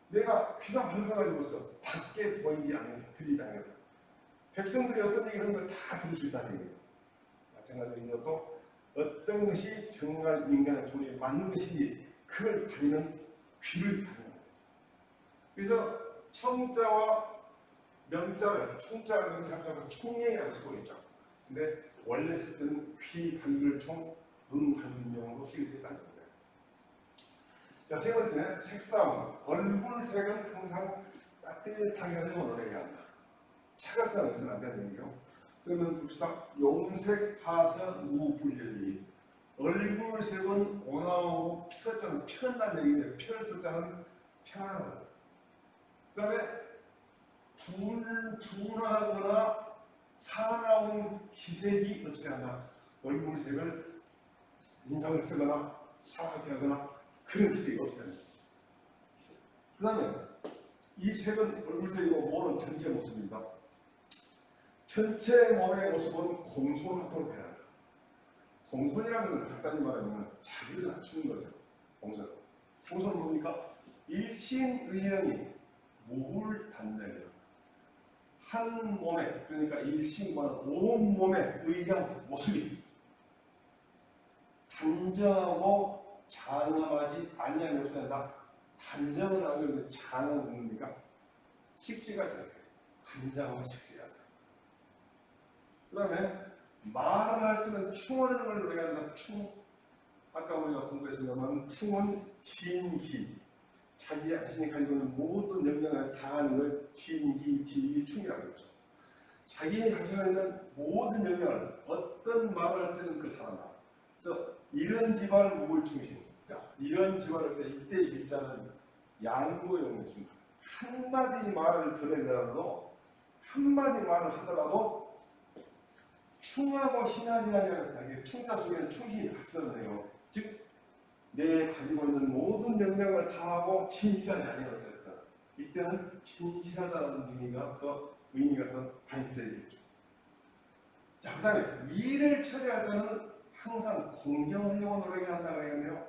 내가 귀가 밝아가지고서 밖에 보이지 않는 것이 들리지 않는 것. 백성들이 어떤 얘기를 하는 걸 다 들을 수 있다는 얘기예요. 마찬가지로 이것도 어떤 것이 정말 인간의 도리에 맞는 것인지 그걸 가리는 귀를 가리는 거예요. 그래서 청자와 명자를, 총자와 명자를 총명이라고 쓰고 있죠. 근데 원래 쓰던 귀 밝을 총, 눈 밝은 명으로 쓰게 됐다는 거예요. 자, 세 번째, 색상. 얼굴색은 항상 따뜻하게 하려고 노력해야 한다. 차갑게 해서는 안 되는 얘기죠. 그러면 봅시다. 용색, 파서, 무불연이. 얼굴색은 온화하고 피서자는 편한 얘기인데, 편서자는 편안하다. 그 다음에 둔하거나 사나운 기색이 없지 않아. 얼굴색을 인상을 쓰거나 사악하게 하거나 그런 기색이 없지 않아. 그 다음에 이 색은 얼굴색이고 몸은 전체 모습입니다. 전체 몸의 모습은 공손하도록 해야 한다. 공손이라는 것은 간단히 말하면 자기를 낮추는 거죠. 공손. 공손은 뭡니까? 일심의령이 무불단장이다. 한 몸에, 그러니까 일심과는 온 몸의 의형 모습이 단정하고 장엄하지 아니하면 없어진다. 단정을 하고 있는데 장은 뭡니까? 식지가 돼요. 단정하고 식지가 돼요. 그 다음에 말을 할 때는 충하는 걸 우리가 한다. 충. 아까 우리가 공부했습니다만 충은 진기. 자기 자신이 가지고 있는 모든 역량을 다하는 걸 진기, 지기, 충이라고 했죠. 자기 자신이 있는 모든 역량을 어떤 말을 할 때는 그걸 잘한다. 그래서 이런 집안을 무불충신. 이런 집안을 할 때 이때 일자는 양보의 용어입니다. 한마디 말을 들으더라도 한마디 말을 하더라도 충하고 신하지 아니하는 충자 속에는 충신이 같이 들어요. 즉 내 가지고 있는 모든 역량을 다하고 진실하지 아니하는 이때는 진실하다는 의미가 더 많이 들어야겠죠. 자, 그 다음에 일을 처리할 때는 항상 공경하려고 노력한다고 하겠네요.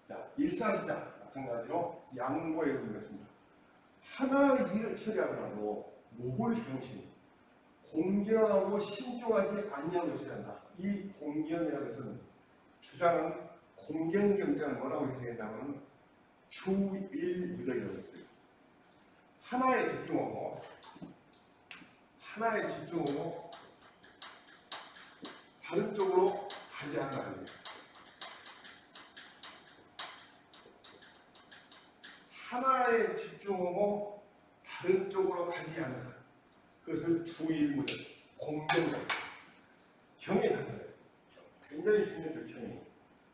자, 일사시자 마찬가지로 양보의 의미가 있습니다. 하나의 일을 처리하더라도 모골경신, 공경하고 신중하지 아니하고 있어야 한다. 이 공경이라는 것은 주장은 공경경장을 뭐라고 해석했냐면 주일무적이라고 했어요. 하나에 집중하고 다른 쪽으로 가지 않는다는 거예요. 하나에 집중하고 다른 쪽으로 가지 않는다. 그것을 주일무적, 공경적, 경에 달라요. 굉장히 중요하죠, 경이.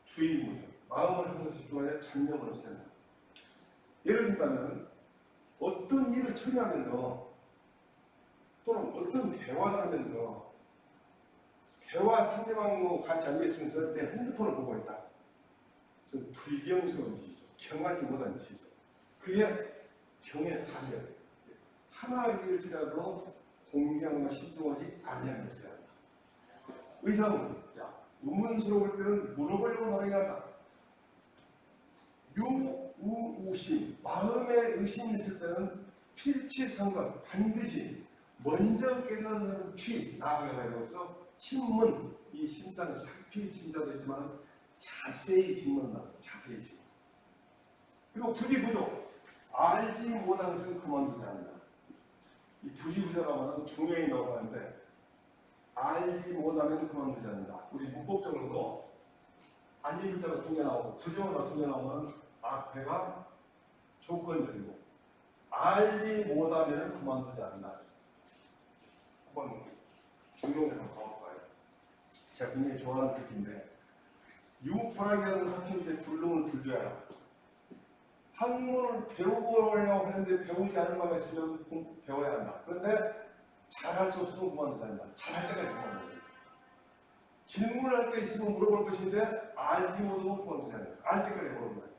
주일무적, 마음을 항상 집중하여 잡념을 없앤다. 예를 들면 어떤 일을 처리하면서 또는 어떤 대화를 하면서 대화 상대방과 같이 앉아있으면서 내 핸드폰을 보고 있다. 그래서 불경스러운 짓이죠. 경하지 못한 짓이죠. 그게 경에 달려요. 하나의 일을 처리하도 공경과 신중하지 아니하는 것이야. 의사는 의문스러울 때는 물어보려고 노력한다. 유우우심, 마음에 의심이 있을 때는 필취성건, 반드시 먼저 깨달은 취, 나아가면서 신문, 이 심사는 필심자도 있지만 자세히 짚는다. 자세히 짚는다. 그리고 부지부족, 알지 못하는 것은 그만두지 않는다. 이 부지부족이라고 하는 중요히 나오는데 알지 못하면 그만두지 않는다. 우리 문법적으로도 안일자가 두 개 나오고 부정어가 두 개 나오면 앞에가 조건적이고 알지 못하면 그만두지 않는다. 한번 중용을 한번 봐볼까요? 제가 굉장히 좋아하는 뜻인데 유불하게는 학생들의 불능을 불조해라. 학문을 배우려고 하는데 배우지 않은 마음이 있으면 배워야 한다. 그런데 잘할 수 없으면 그만두지 않는다. 잘할 때까지 그만두지 않는다. 질문할 게 있으면 물어볼 것인데 알지 못하면 그만두지 않는다. 알 때까지 물어보는 거예요.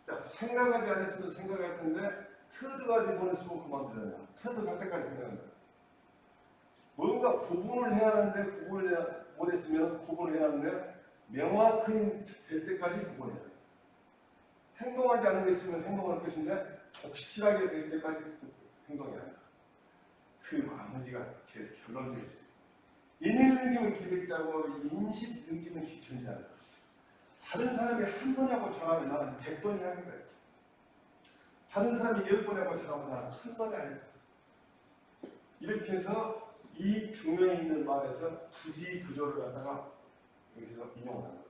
자, 생각하지 않았으면 생각할 텐데 터득하지 못했으면 그만두지 않는다. 터득할 때까지 생각한다. 뭔가 구분을 해야 하는데 구분을 못했으면 구분을 해야 하는데 명확히 될 때까지 구분해야 해요. 행동하지 않은 게 있으면 행동할 것인데 독실하게 될 때까지 행동해야 한다. 그 나머지가 제 결론적이었어요. 인일능심은 기백자고 인식능심은 기천이다. 다른 사람이 한 번 하고 잘하면 나는 100번이 하겠다. 다른 사람이 10번 하고 잘하면 나는 1000번이 하겠다. 이렇게 해서 이 중요에 있는 말에서 부지부조를 갖다가 여기서 인용을 하는 거죠.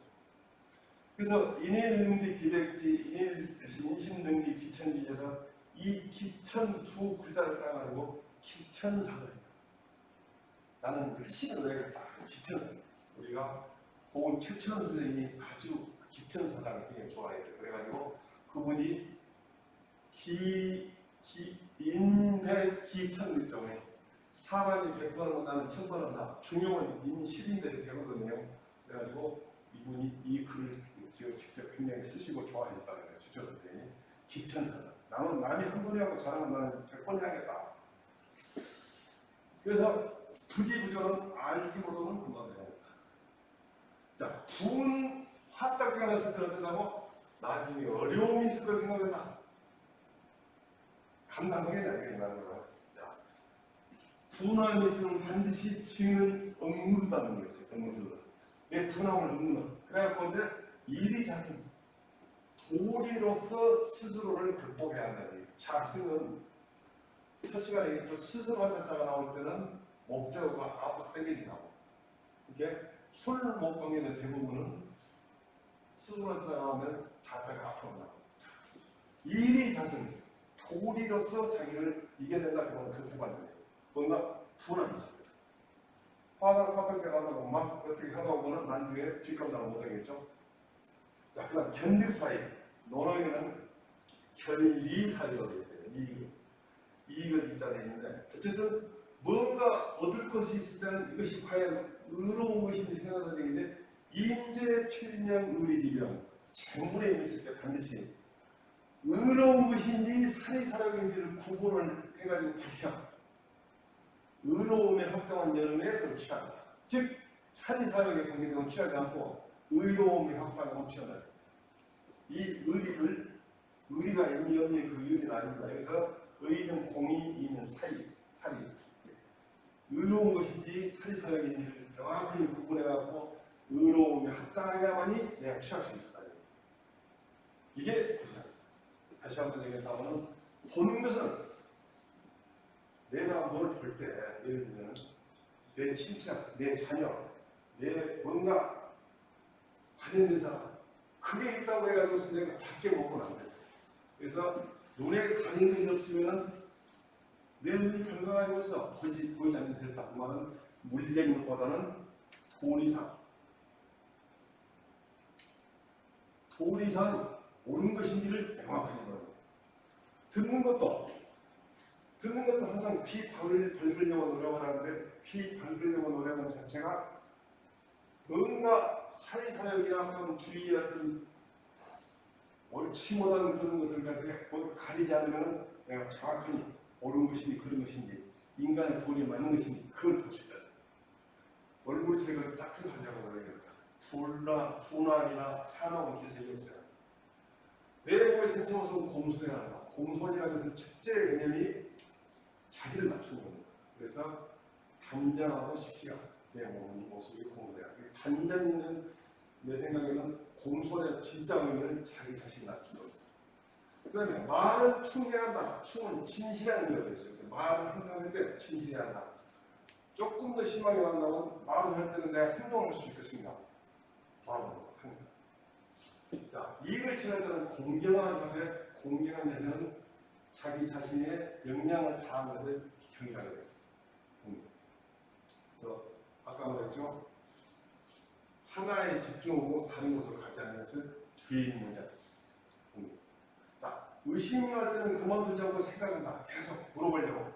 그래서 인일능지 기백지 인신능지 기천지에서 이 기천 두 글자를 따가지고 기천사다. 나는 열심히 노력했다. 기천. 우리가 고은 최천 선생님이 아주 기천사다를 굉장히 좋아해요. 그래가지고 그분이 인백 기천일종에 사람이 100번을 나는 1000번을 한다. 중용은 인실인들이 배우거든요. 그래가지고 이분이 이 글을 지금 직접 굉장히 쓰시고 좋아했다는 거예요. 주저 선생님이 기천사다. 나는 남이 한 번에 하고 잘하면 나는 100번 해야겠다. 그래서 부지부전은 알기보다는 그만 해야겠다. 자, 분 화딱 생각했을 때 어쩌다고 나중에 어려움이 있을 걸 생각했다. 감당하겠냐 이게 말하는 거야. 자, 분함이 있으면 반드시 지는 억누른다는 거 있어요. 억누른다. 내 분함을 억누른다. 그래갖고 근데 일이 자꾸 도리로서 스스로를 극복해야 한다는 거예요. 자승은 첫 시간에 얘기했죠. 스스로 자자가 나올 때는 목적어가 앞으로 당겨진다고. 이게 술 먹방에는 대부분은 스스로 자자가 나오면 자자가 앞으로 나고. 일이 자승. 도리로서 자기를 이겨낸다 그러면 극복한다. 뭔가 불안이 있어요. 화딱지가 나다고 막 어떻게 하다 보면 나중에 뒷감당을 못하겠죠. 자, 그 다음 견득사이. 논어에는 견리사이라고 되어 있어요. 이익을 입자되어 있는데 어쨌든 뭔가 얻을 것이 있을 때는 이것이 과연 의로운 것인지 생각하는 얘기인데 인재 필명 의리지경 재물에 있을 때 반드시 의로운 것인지 사리사욕인지를 구분을 해가지고 밝혀 의로움에 합당한 연음에 또 취한다. 즉 사리사욕에 관계되면 취하지 않고 의로움에 합당하면 취한다. 이 의리가 의미없는 그 의리는 아닙니다. 그래서 의는 공이, 이는 사리. 의로운 것인지 사리사욕인지를 명확히 구분해갖고 의로움에 합당해야만이 내가 취할 수 있다. 이게 부산. 다시 한번 얘기한다면 보는 것은 내가 뭘 볼 때 예를 들면 내 친척, 내 자녀, 내 뭔가 관련된 사람 그게 있다고 해가지고 내가 밖에 먹고는 안 돼. 그래서 눈에 가린 것이 없으면 내 눈이 건강하고서 보이지 않는 됐다. 그 말은 물리적인 것보다는 도리상 옳은 것인지를 명확하게 말합니다. 듣는 것도 항상 귀 밝으려고 노력을 하는데 귀 밝으려고 노력하는 자체가 뭔가 사리사욕이나 어떤 주의의 어떤 옳지 못한 그런 것을 가리지 않으면 내가 정확하니 옳은 것인지 그런 것인지 인간의 도리에 맞는 것인지 그걸 볼 수 있다. 얼굴 색을 따뜻하려고 그러겠다. 분할이나 산하고 기색이 없어요. 내 몸의 전체 모습은 공손해야 한다. 공손이라는 것은 첫째 개념이 자기를 낮추는 겁니다. 그래서 단정하고 씩씩한 내 몸의 모습이 공손해야 한다. 단정 있는 내 생각에는 공손의 진짜 의미는 자기 자신을 낮추는 겁니다. 그 다음에 말은 충개한다. 충은 진실한 의미가 있어요. 말은 항상 할 때 진실해야 한다. 조금 더 심하게 말한다면 말을 할 때는 내가 행동할 수 있겠습니다. 말은 항상. 자, 이익을 취할 때는 공경한 자세, 공경한 자세는 자기 자신의 역량을 다한 것을 경외하게 돼요. 그래서 아까 말했죠. 하나에 집중하고 다른 곳으로 가지 않는 것을 주의 있는 자. 의심이 할 때는 그만두지 않고 생각한다. 계속 물어보려고.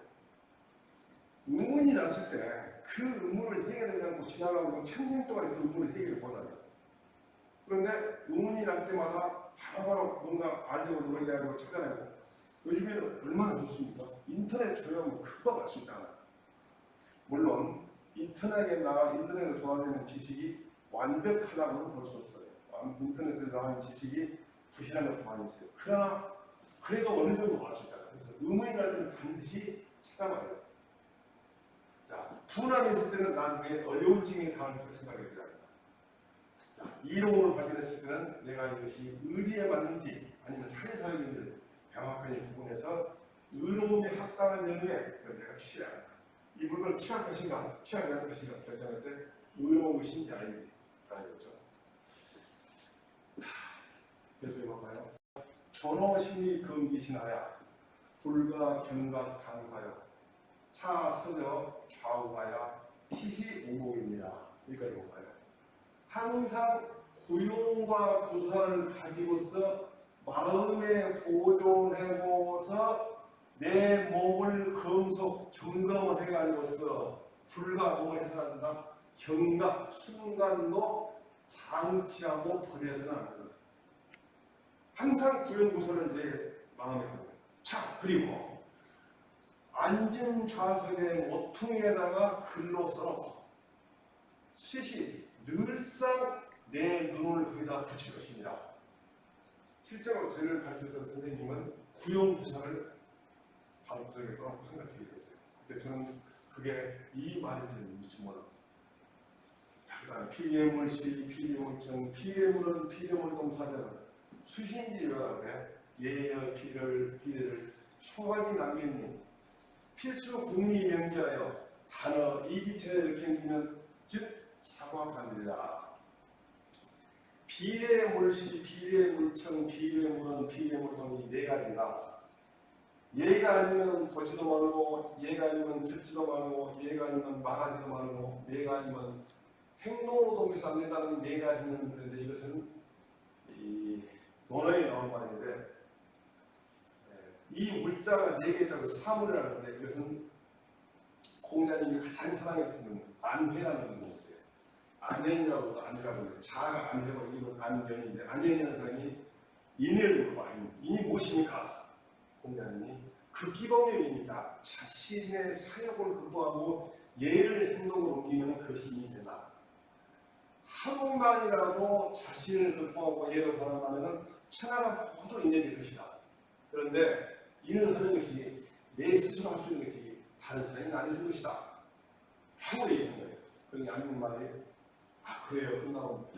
의문이 났을 때 그 의문을 해결하지 않고 지나가면 평생 동안 그 의문을 해결을 못합니다. 그런데 의문이 날 때마다 바로바로 뭔가 알려고 노력하고 찾아내고 요즘에는 얼마나 좋습니까? 인터넷 조회하면 금방 알 수 있잖아요. 물론 인터넷에 도와주는 지식이 완벽하다고는 볼 수 없어요. 인터넷에 나오는 지식이 부실한 것도 많이 있어요. 그러나 그래도 어느 정도 알 수 있잖아요. 그래서 의문이 날 때는 반드시 찾아봐야 돼요. 자, 분함이 있을 때는 나중에 어려운 징에 당할 것을 생각해 드려야 합니다. 자, 이로움을 발견했을 때는 내가 이것이 의리에 맞는지 아니면 사리사욕인지를 명확하게 구분해서 의로움에 합당한 연유에 내가 취해야 한다. 이 물건을 취할 것인가, 취하지 않을 것인가 결정할 때 의로운 것인지 아닌지 라는 거죠. 계속 해볼까요? 전호심리 금기신하야 불가 경각 강사여 차서저 좌우하야 시시오목입니다. 여기까지 볼까요? 항상 고용과 구선을 가지고서 마음에 보존해보서 내 몸을 점검을 해가지고서 불가공을 해서는 한다. 경각, 순간도 방치하고 버려서는 안 된다. 항상 구용구선을 내 마음에 하고 그리고 앉은 좌석의 모퉁이에다가 글로 써놓고 시시 늘상 내 눈을 거기다 붙일 것입니다. 실제로 저를 가르쳤던 선생님은 구용부사를 방구석에서 항상 기억했어요. 근데 저는 그게 이 말인지는 미처 몰랐어요. 그다음 피계물시, 피계물청, 피계물은 피계물동사는 수신지라고 해. 예의 비를 총하게 남겼니 필수 국리 명제하여 단어 이지체를 경기면 즉 사과받으리라. 비례물시, 비례물청, 비례물은 비례물동이 네 가지가 얘가 아니면 보지도 말고 얘가 아니면 듣지도 말고 얘가 아니면 말하지도 말고 얘가 아니면 행동으로 동에서 안 된다는 네 가지는 그런데 이것은 이 논어에 나온 말인데 이 물자가 네 개라고 사물이라고 하는데 그것은 공자님이 가장 사랑했던 안회라는 분이 있어요. 안현이라고도 안이라고 하는데 자가 안회고 이건 안현인데 안현이라는 사람이 인을 물어봐. 인이 무엇입니까? 공자님이 극기범행입니다. 자신의 사역을 극복하고 예를 행동으로 옮기면 그것이 인이 된다. 한번만이라도 자신을 극복하고 예를 살아가면 천하가 모두 인해될 것이다. 그런데 인을 하는 것이 내 스스로 할 수 있는 것이 다른 사람이 나눠줄 것이다. 하고 얘기하는 거예요. 그러니 아니면 말이 그래요. 끝나고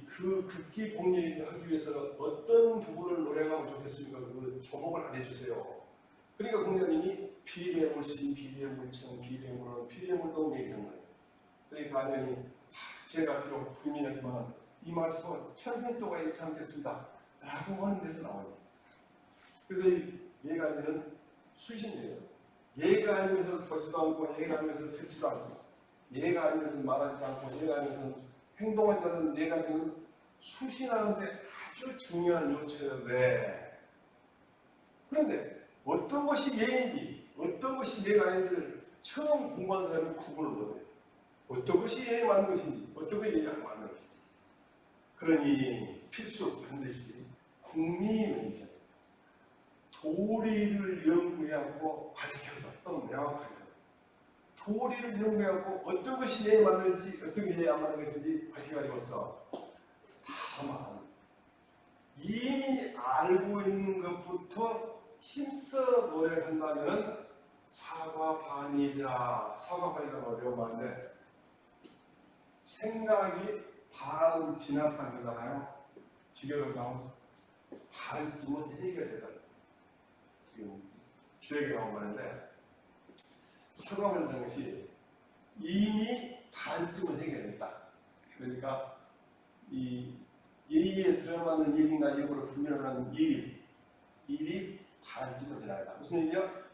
그 극기 공예를 하기 위해서 어떤 부분을 노력하면 좋겠습니까? 그걸 조목을 안 해주세요. 그러니까 공자님이 비례물시, 비례물청, 비례물은 비례물동 얘기하는 거예요. 그러니까 안현이 제가 비록 불민하지만 이 말씀은 평생 동안 잃지 않겠습니다. 라고 하는 데서 나와요. 그래서 이 예가지는 수신이에요. 예가 아니면서 보지도 않고 예가 아니면서 듣지도 않고 예가 아니면서 말하지도 않고 예가 아니면서 행동하지 않는 예가지는 수신하는데 아주 중요한 요체예요. 왜? 그런데 어떤 것이 예인지 어떤 것이 예가 아닌지를 처음 공부한 사람은 구분을 못해요. 어떤 것이 예에 맞는 것인지 어떤 것이 예에 안 맞는 것인지. 그러니 필수 반드시 국리명제 도리를 연구해하고 가르쳐서 또 명확하게 도리를 연구해하고 어떤 것이 예에 맞는지 어떤 게 예에 안 맞는 것인지 밝혀가지고서 다만 이미 알고 있는 것부터 힘써 노력을 한다면 사과반이라 사과반이라고 어려워하는데 생각이 반 지났다는 거잖아요. 지겨운 가운데 반쯤은 해결되다. 지금 주역에 나온 말인데 사과반이라는 것이 이미 반쯤은 해결됐다. 그러니까 이 예의에 들어맞는 일인가 일부러 분별하는 일이 반쯤은 지나다. 무슨 얘기야?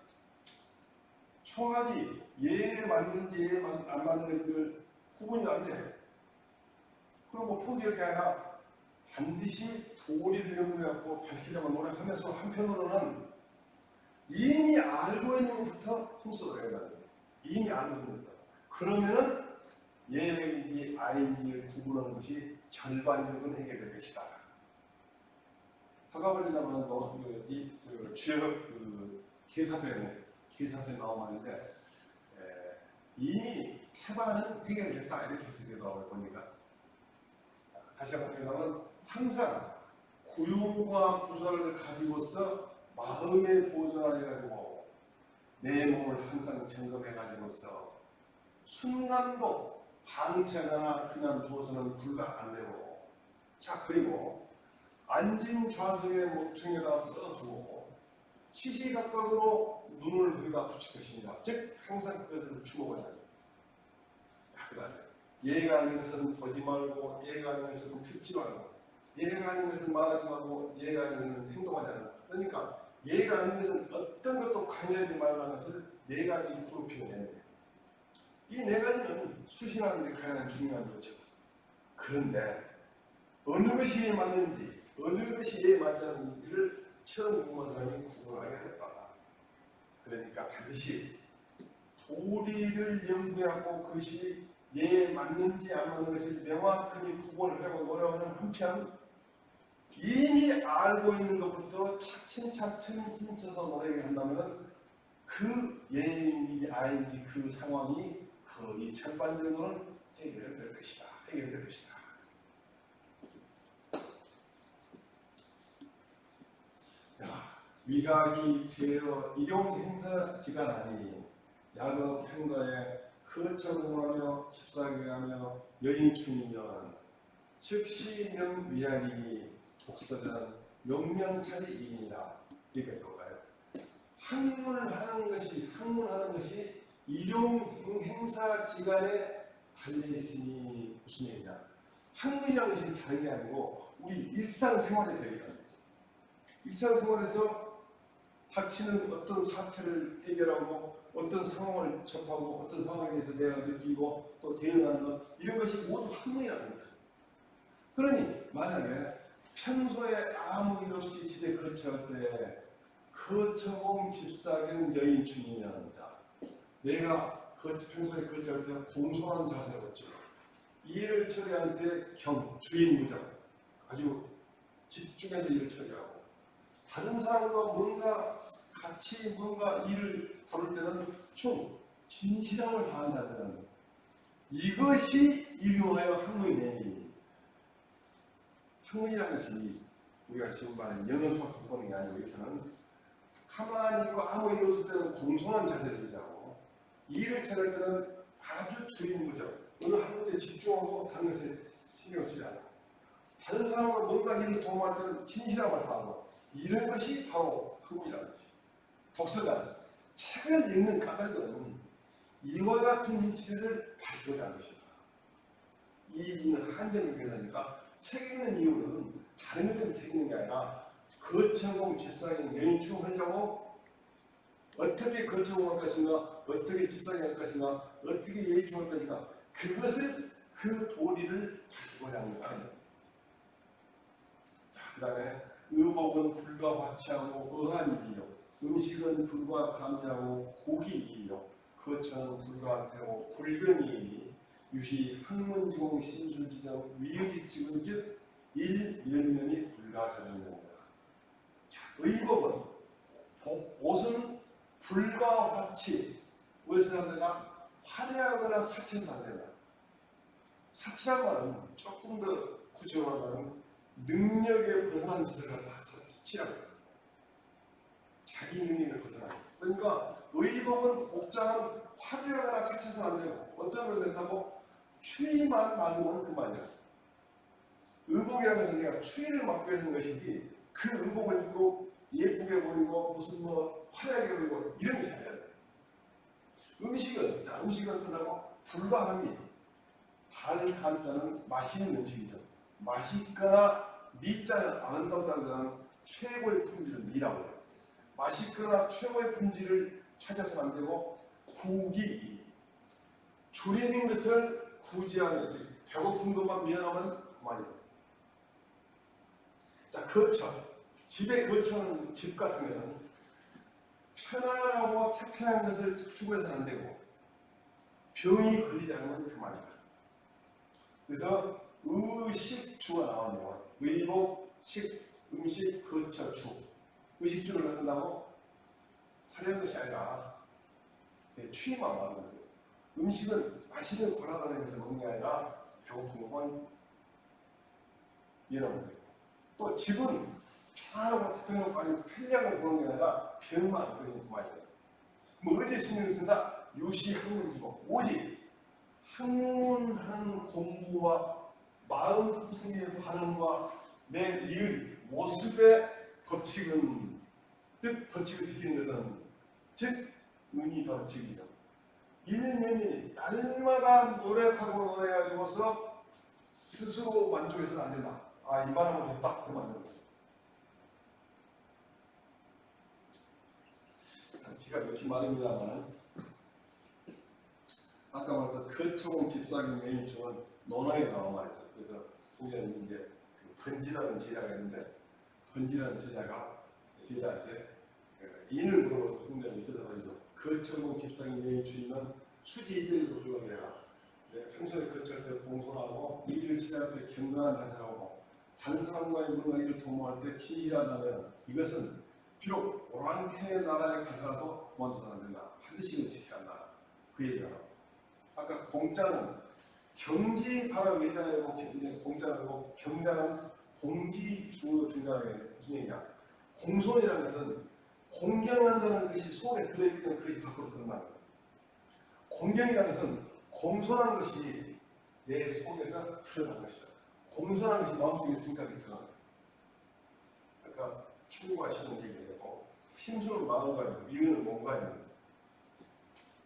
총알이 예에 맞는지 예에 안 맞는 것을 구분이 안 돼. 그리고 포기할 게 아니라 반드시 도리를 연구해갖고 밝히려고 노력하면서 한편으로는 이미 알고 있는 것부터 힘써 내야 돼요. 이미 알고 있는 것. 그러면은 예인지 아인지를 구분하는 것이 절반 정도는 해결될 것이다. 서가버리려면 이 주역 계사편에 나오는데 이미 태반은 해결됐다 이렇게 해석해서 보니까 다시 한번 생각하면 항상 구용과 구설을 가지고서 마음의 보존을 해가지고 내 몸을 항상 점검해가지고서 순간도 방치하거나 그냥 두어서는 불가 안 되고 자 그리고 앉은 좌석의 모퉁이에다 써두고 시시각각으로 눈을 거기다 붙일 것입니다. 즉 항상 그것을 주목을 해야 됩니다. 자 그 다음에 예가 아닌 것은 보지 말고 예가 아닌 것은 듣지 말고 예가 아닌 것은 말하지 말고 예가 아닌 것은 행동하지 않는다. 그러니까 예가 아닌 것은 어떤 것도 강요하지 말라는 것을 네 가지 구로 표현했는데 이 네 가지는 수신하는 데 가장 중요한 요소다. 그런데 어느 것이 맞는지 어느 것이 예에 맞지 않는지를 처음 공부한 사람이 구분하게 했다. 그러니까 반드시 도리를 연구하고 그것이 예에 맞는지 안 맞는 것을 명확하게 구분을 하고 노력하는 한편 이미 알고 있는 것부터 차츰차츰 힘써서 노래를 한다면 그 예인이 아이니 그 상황이 거의 절반 정도는 해결될 것이다. 해결될 것이다. 위각이 제어 일용 행사지가 아니 야급 행가에 거처공하며 집사경하며 여인충이면 즉시명 위약이 독서전 명명차리이니라. 이게 뭘까요? 학문하는 것이 일용 행사지간에 달려있으니 무슨 얘기냐? 학문이라는 것이 다른 게 아니고 우리 일상생활에 되어 있다는 거죠. 일상생활에서 닥치는 어떤 사태를 해결하고 어떤 상황을 접하고 어떤 상황에 대해서 내가 느끼고 또 대응하는 것, 이런 것이 모두 학문이라는 거죠. 그러니 만약에 평소에 아무 일 없이 집에 거처할 때 거처공 집사견 여인 중이냐입니다. 내가 평소에 거처할 때 공손한 자세로 걷죠. 일을 처리할 때 주인 무정 아주 집중해서 일을 처리하고 다른 사람과 뭔가 같이 뭔가 일을 다룰 때는 진실함을 다한다는 이것이 일용하여 학문이네. 학문이라는 것이 우리가 지금 말하는 영어 수학 공부하는 게 아니고 여기서는 가만히 있고 아무 일 없을 때는 공손한 자세를 유지하고 일을 처리할 때는 아주 주인무정 어느 한 군데 집중하고 다른 것에 신경을 쓰지 않고 다른 사람과 뭔가 일을 도움할 때는 진실함을 다하고 이런 것이 바로 학문이라는 것이. 독서가 책을 읽는 까닭은 이와 같은 이치를 발견하는 것이다. 이 이는 한정이 되니까 책 읽는 이유는 다른 것 때문에 책 읽는 게 아니라 거처공 집사경 여인충 하려고 어떻게 거처공할 것인가, 어떻게 집사경할 것인가, 어떻게 여인충할 것인가, 그것을 그 도리를 가지고자 하는 거예요. 자, 그 다음에 의복은 불과 화치하고 의한 일이요, 음식은 불과 감리하고 고기이요, 거처는 불과 태고 붉은 이니 유시 학문지공 신술지정 위의지칙은 즉 일면면이 불가 자전입니다. 의복은 옷은 불과 화치, 무엇을 한다가 화려하거나 사치해서 안 된다. 사치란 말은 조금 더 구체화하면 능력에 벗어난 짓을 갖다 사치라고 합니다. 자기 능력을 벗어나는. 그러니까 의복은 복장은 화려하거나 사치해서 안 되고 어떤 걸 된다고 추위만 막으면 그만이야. 의복이라는 것은 내가 추위를 막기 위해서 하는 것이지 그 의복을 입고 예쁘게 보이고 무슨 화려하게 보이고 이런 것이 아니야. 음식은 어떠다고 불가함이 발간자는 맛있는 음식이죠. 맛있거나 미자는 아름답다는 것은 최고의 품질을 미라고 해요. 맛있거나 최고의 품질을 찾아서 안 되고 구기 줄이는 것을 구제하는 즉 배고픈 것만 미안하면 그만이에요. 자, 거처. 집에 거처는 집 같은 것은 편안하고 태평한 것을 추구해서는 안 되고 병이 걸리지 않으면 그만이다. 그래서 의식주가 나오네요. 의복, 식, 음식, 거처, 주. 의식주를 넣는다고 화려한 것이 아니라 추위만 막는 거예요. 음식은 맛있는 골라다니면서 먹는 게 아니라 배고픈 것만 이해하면 돼요. 또 집은 편안하고 태평하고 아주 편리하게 보는 게 아니라 병만 걸리는 그만이에요. 뭐 어디에 신경을 쓴다? 유시 학문이고 오직 학문하는 공부와 마음 씀씀이의 발음과 내 일, 모습의 법칙은 즉 법칙을 지키는 것은 즉 은이 법칙이다. 일면이 날마다 노력하고 노력해가지고서 스스로 만족해서는 안 된다. 아, 이 바람을 했다. 그러면 안 된다. 기가 막힌 말입니다만 아까 말했던 거처공 집사경 여인충은 논어에 나와 말이죠. 그래서 우리는 이제 번지라는 제자가 있는데 번지라는 제자한테 인을 물어봐서 훈련을 대답하죠. 거처공 집사경 여인충이면 수지이들도 불러내라. 평소에 거처할 때 공손하고 일을 처리할 때 경건한 자세하고 다른 사람과의 물관계를 도모할 때 진실하다면 이것은 비록 오랑캐의 나라에 가서라도 그만둬서는 안 된다. 반드시 이거 지켜야 한다. 그 얘기가 아까 공짜는 경지 바로 외자이고 공짜고 경자는 공지 중간에 무슨 얘기냐? 공손이라는 것은 공경한다는 것이 속에 들어있기 때문에 그것이 밖으로 드러나는 거예요. 공경이라는 것은 공손한 것이 내 속에서 드러난 것이다. 공손한 것이 마음속에 있으니까 그게 드러나는 거예요. 그러니까 충고하시는 얘기고 심술은 마음을 가지고 이유는 몸 가지고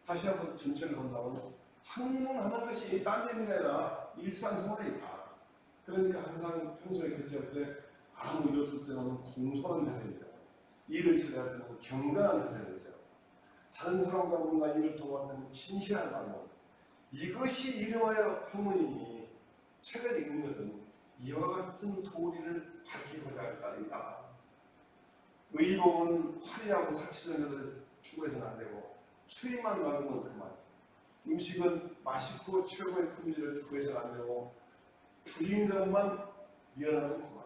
다시 한번 전체를 본다면 학문하는 것이 딴 데 있는 게 아니라 일상생활에 있다. 그러니까 항상 평소에 결제할 때 아무 일 없을 때는 공손한 자세입니다. 일을 처리할 때는 경건한 자세이죠. 다른 사람과 뭔가 일을 도모할 때는 진실한 마음. 이것이 이름하여 학문이니 책을 읽는 것은 이와 같은 도리를 밝히고자 할 따름이다. 의로운 화려하고 사치적인 것을 추구해서는 안 되고 추위만 막으면 그만. 음식은 맛있고 최고의 품질을 추구해서는 안 되고 줄인 것만 미안하면 그만.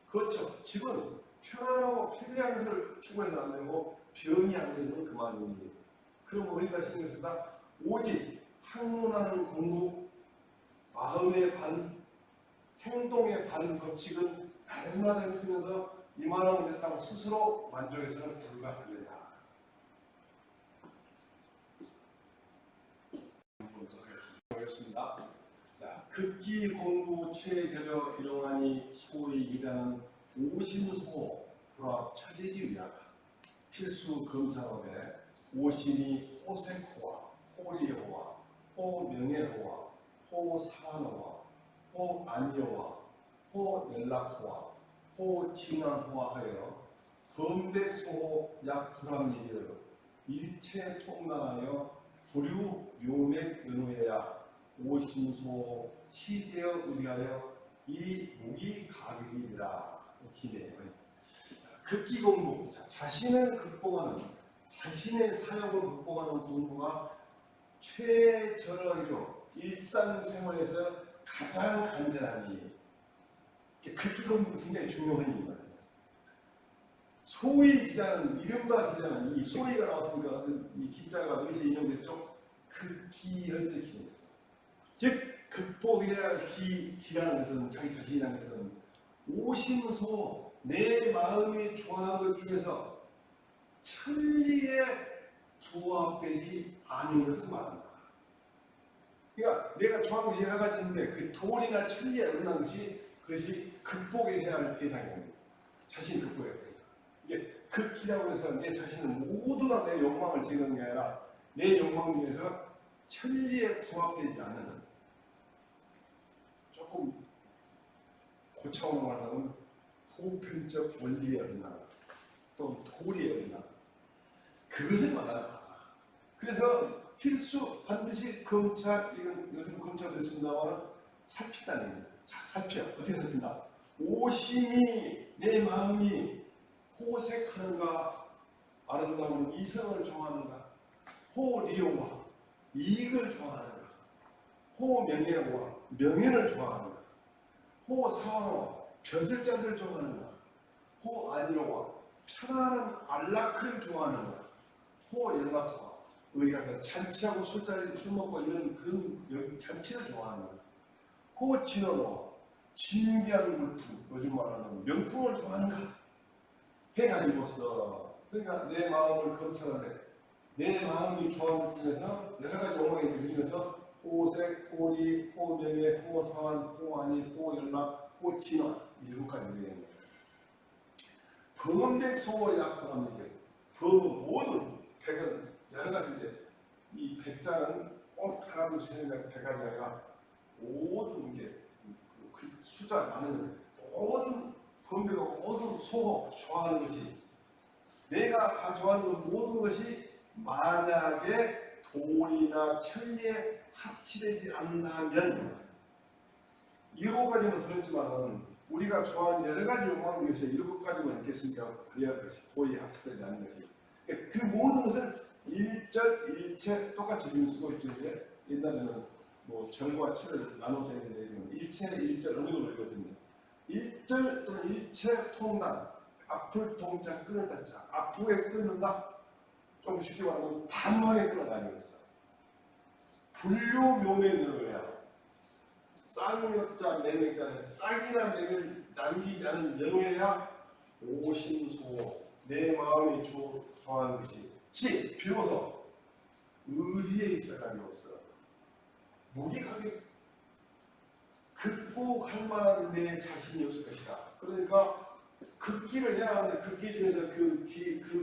그렇죠. 집은 편안하고 편리한 것을 추구해서는 안 되고 병이 안 되면 그만이니. 그럼 우리가 신경 쓰다 오직 학문하는 공부, 마음의 반, 행동의 반 법칙은 날마다 있으면서 이만하면 됐다고 스스로 만족해서는 불가 안 된다. 보겠습니다. 자, 극기 공부 최대려 일용하니 소위 기자는 오심소 불합 처리지 위하다. 필수 검사업에 오심이 호색호와 호리호와 호명예호와 호사환호와 호안여와 호연락호와 호진환호와 하여 범백소호 약불합리지로 일체 통당하여 불유 묘맥 연후해야 오심소 시제어 의하여 이 무기 가격이니라. 기대요. 극기 공부, 자신을 극복하는, 자신의 사역을 극복하는 공부가 최저이로 일상생활에서 가장 간절하니 극기 공부가 굉장히 중요한 일입니다. 소위 기자는 이른바 기자는 이 소위가 나왔으니까 이 기자가 어디서 인용됐죠? 극기할 때 기입니다. 즉 극복해야 할 기라는 것은 자기 자신이라는 것은 오심소 내 마음이 좋아하는 것 중에서 천리에 부합되지 않은 것을 말한다. 그러니까 내가 좋아하는 것이 여러 가지 있는데 그 도리나 천리에 어긋난 것이 그것이 극복해야 할 대상인 거죠. 자신이 극복해야 돼요. 이게 극기라고 해서 내 자신은 모두 다 내 욕망을 지르는 게 아니라 내 욕망 중에서 천리에 부합되지 않는 조금 고차원으로 말하면 보편적 원리에 어긋나 또는 도리에 어긋나 그것을 말한다. 그래서 필수 반드시 검찰, 이건 요즘 검찰도 있습니다만 살핀다는 겁니다. 자, 살펴. 어떻게 살핀다? 오심이 내 마음이 호색하는가, 아름다운 이성을 좋아하는가, 호리오와 이익을 좋아하는가, 호명예와 명예를 좋아하는가, 호사와 벼슬자들을 좋아하는가, 호안여와 편안한 안락을 좋아하는가, 호연락과 어디 가서 잔치하고 술자리 술 먹고 이런 그런 잔치를 좋아하는가, 호진언와 진귀한 물품, 요즘 말하는 명품을 좋아하는가 해가지고서 그러니까 내 마음을 검찰하되 내 마음이 좋아하는 것 중에서 여러 가지 욕망이 있는 중에서 호색, 호리, 호명예, 호사환, 호안이, 호연락, 호진언 일곱 가지 얘기하는 거예요. 범백소호 약불합니다. 모든 백은 여러 가지인데 이 백자는 꼭 하나 둘셋 넷 백 가지 아니라 모든 게 그 숫자 많은 거예요. 모든 범백과 모든 소호 좋아하는 것이 내가 다 좋아하는 모든 것이 만약에 도리나 천리에 합치되지 않는다면 일곱 가지만 들었지만은 우리가 좋아하는 여러 가지 욕망 중에서 일곱 가지만 있겠습니까? 그래야 할 것이 도리에 합치되지 않는 것이 그 모든 것을 일절, 일체 똑같이 지금 쓰고 있는데 옛날에는 뭐 절과 체를 나눠서 했는데 일체, 일절 어느 걸로 읽어줍니다. 일절 또는 일체 통단, 앞을 동자 끊을 자자, 앞으로 끊는다. 좀 쉽게 말하면 단호하게 끊어가는 것어. 분류묘맹으로야. 쌍역자 매명자는 쌍이나 매를 남기지 않은 연호해야 오심소 내 마음이 좋아하는 것이 비로소 의리에 있어가지고서 무기하게 극복할 만한 내 자신이 없을 것이다. 그러니까 극기를 해야 하는데 극기 중에서 그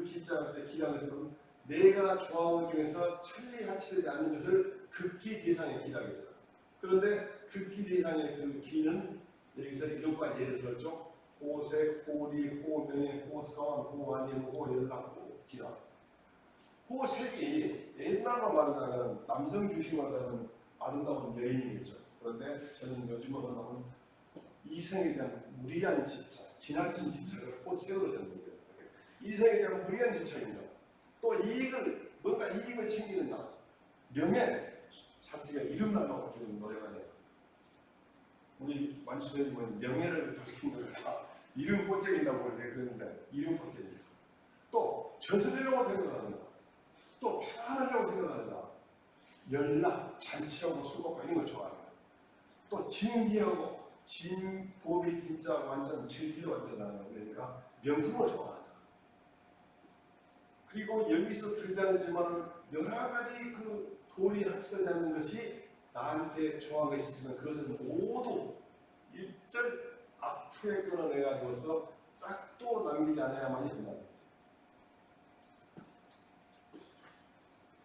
기자 때 기라는 것은 내가 좋아하는 것 중에서 천리하치되지 않는 것을 극기 대상의 기라고 했어. 그런데 극기 대상의 그 기는 여기서 이것과 예를 들었죠. 호색, 호리, 호명예, 호사원, 호환임, 호연락, 호지라. 호색이 옛날로 말하자면 남성 중심으로 하는 아름다운 여인이겠죠. 그런데 저는 요즘으로 하면 이성에 대한 무리한 집착, 지나친 집착을 호색으로 듣는 거예요. 이성에 대한 무리한 집착입니다. 또 이익을, 뭔가 이익을 챙기는다. 명예, 참기가 이름 날라고 주는 노래가 아니에요. 우리 완주선생님은 명예를 지키는 거니까 이름 꼴짝인다고 그러는데 이름 꼴짝이에요. 또 저스리려고 생각하는 거, 또 편안하려고 생각하는 거, 연락, 잔치하고 술 먹고 이런 걸 좋아하는 거, 또 진기하고 진법이 진짜 완전 즐기려 왔잖아요. 그러니까 명품을 좋아하는 거. 그리고 여기서 등장하지만 여러 가지 그 도리 합쳐져 있는 것이 나한테 좋아하는 것이 있으면 그것은 모두 일절 앞으로 끊어내가지고서 싹도 남기지 않아야만이 된다.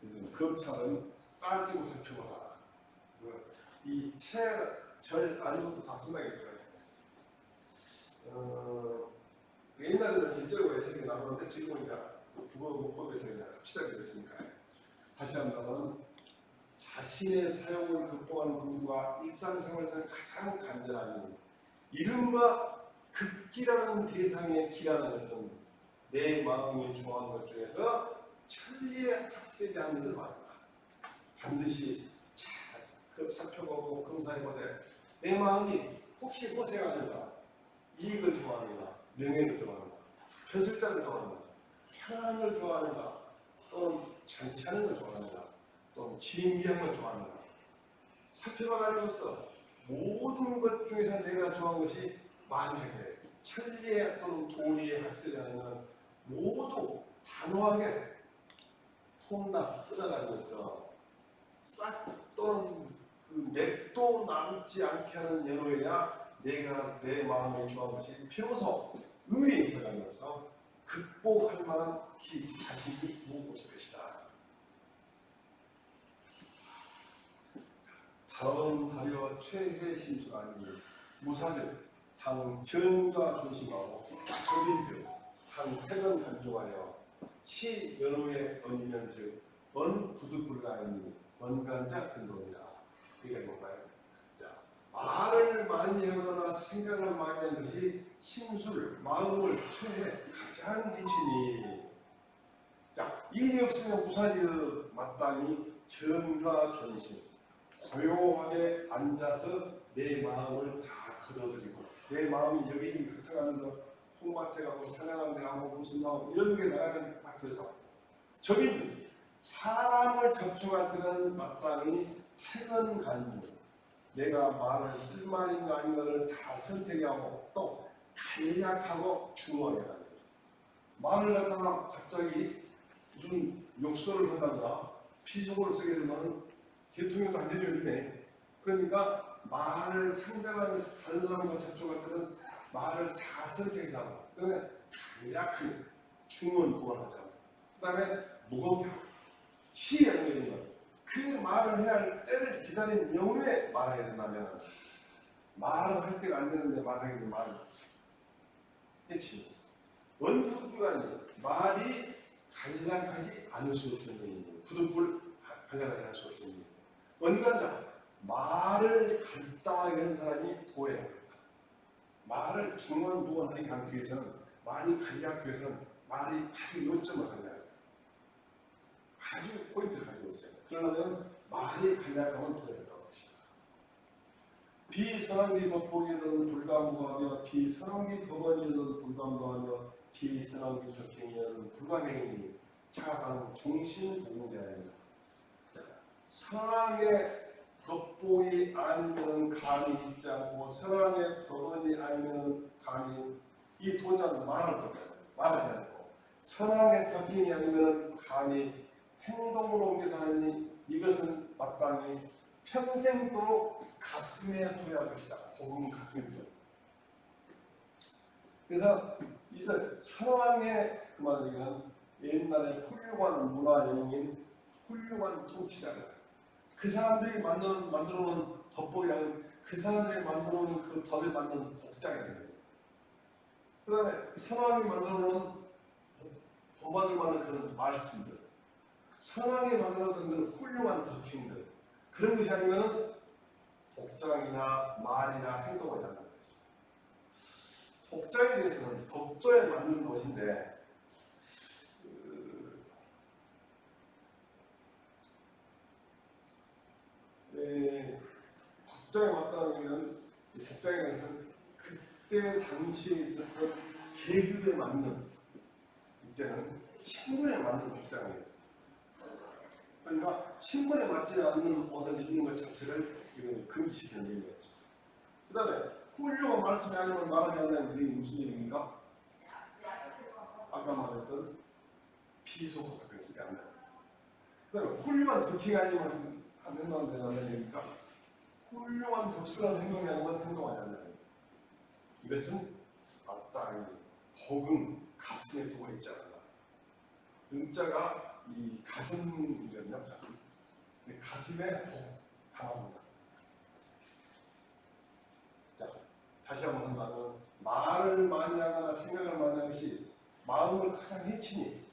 그래서 급찰은 따지고 살펴봐라. 이 절 아니고도 다 쓴다겠죠. 옛날에는 일절과 외절이 나오는데 지금은 이제 국어 문법에서 그냥 합치다 되겠으니까 다시 한번 자신의 사용을 극복하는 공부가 일상생활에서 가장 간절하니 이른바 극기라는 대상의 기라는 것은 내 마음이 좋아하는 것 중에서 천리에 합치되지 않는 것을 말한다. 반드시 잘 살펴보고 검사해보되 내 마음이 혹시 호세하는가, 이익을 좋아하는가, 명예를 좋아하는가, 표술자를 좋아하는가, 편안을 좋아하는가, 또는 잔치하는 걸 좋아하는가, 또 진기한 걸 좋아하는가 살펴봐가지고서 모든 것 중에서 내가 좋아하는 것이 만약에 천리에 또는 도리에 합치되지 않으면 모두 단호하게 통납 끊어가지고서 싹 또는 그 맥도 남지 않게 하는 연호해야 내가 내 마음에 좋아하는 것이 비로소 의리에 있어가지고서 극복할 만한 자신이 무엇일 것이다. 다음 발효 최대 심수라니 무사즉 당 전과 조심하고 조빈즉 당 태근 간종하여 시 연호에 언면즉 언 부득불가이니 원간자 근동이라. 그게 뭔가요? 자, 말을 많이 하거나 생각을 많이 하는 것이 심술, 마음을 최해 가장 미치니. 자, 일이 없으면 무사즉 마땅히 정좌 존심 고요하게 앉아서 내 마음을 다 걸어들이고 내 마음이 여기저기 흩어가는 거 홍밭에 가고 산행하는 데 가고 무슨 마음 이런 게 나가서 밖에서 저기 사람을 접촉할 때는 마땅히 태근 간주 내가 말을 쓸말인가 아닌가를 다 선택하고 또 간략하고 중요하게 하는 거죠. 말을 갖다가 갑자기 무슨 욕설을 한다거나 피속어를 쓰게 되면 대통령도 안 해주네. 그러니까 말을 상대방이 다른 사람과 접촉할 때는 말을 잘 선택하고 그다음에 간략하게 중언부언하자. 그다음에 무겁게 시에 연결이면 그 말을 해야 할 때를 기다린 이후에 말해야 된다면 말을 할 때가 안 되는데 말하게 되면 말을 해치. 원부득불가니 말이 간략하지 않을 수 없는 것이니 부득불 간략하게 할 수 없는 것이니 원간자 말을 간단하게 한 사람이 보여야 합니다. 말을 중언부언하게 하기 위해서는 말이 간략하기 위해서는 말이 아주 요점을 간략하게 아주 포인트를 가지고 있어요. 그러려면 말이 간략하면 되는 것이다. 비선왕기 법복이든 불가무하며 비선왕기 법원이든 불가무하며 비선왕기 적행이든 불가행이니 차강 중심동자입니다. 선왕의 법복이 아니면 감이 있지 않고 선왕의 법원이 아니면 감이 이 도자는 말할 거잖아요. 말하지 않고 선왕의 적행이 아니면 감이 행동으로 옮겨서 하니 이것은 마땅히 평생도록 가슴에 두어야 할 것이다. 복음은 가슴에 두어야 합니다. 그래서 이제 선왕의 그 말은 옛날에 훌륭한 문화 영웅인 훌륭한 통치자다. 그 사람들이 만들어놓은 법복이라는 그 사람들이 만들어놓은 그 법을 만드는 복장이 됩니다. 그 다음에 선왕이 만들어놓은 법안을 만드는 그런 말씀들, 선왕이 만들어놓은 훌륭한 덕행들, 그런 것이 아니면 복장이나 말이나 행동을 하는 것이죠. 복장에 대해서는 법도에 맞는 것인데 복장에 맞다는 복장에 대해서는 그때 당시에 있었던 계급에 맞는 이때는 신분에 맞는 복장이었어요. 그러니까 신분에 맞지 않는 옷을 입는 것 자체를 금지시키는 의미였죠. 그 다음에 훌륭한 말씀이 아니면 말하지 않는 일이 무슨 일입니까? 아까 말했던 비속어 같은 것이 안 나요. 그 다음에 훌륭한 덕행이 아니면 행동은 되는 얘기니까 훌륭한 덕스러운 행동이 아니면 행동하지 않는 이것은 마땅히 복음 가슴에 두고 있지 않나. 은자가 이 가슴이거든요. 가슴. 가슴에 복 담아둔다. 자, 다시 한번 한다면 말을 많이 하거나 생각을 많이 하는 것이 마음을 가장 해치니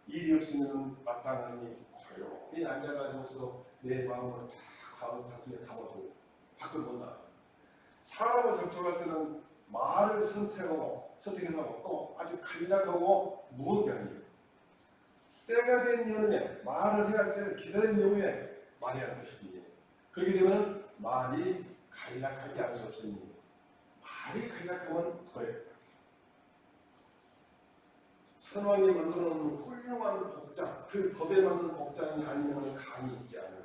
일이 없으면 마땅하니 고요히 앉아가지고서 내 마음을 다 가슴에 담아두고 밖으로 본다. 사람을 접촉할 때는 말을 선택하고 또 아주 간략하고 무겁게 하는 게 때가 된 여름에 말을 해야 할 때를 기다린 이후에 말해야 할 것이니 그렇게 되면 말이 간략하지 않을 수 없으니 말이 간략하면 더해. 선왕이 만들어놓은 훌륭한 복장, 그 법에 맞는 복장이 아니면 감이 있지 않아요.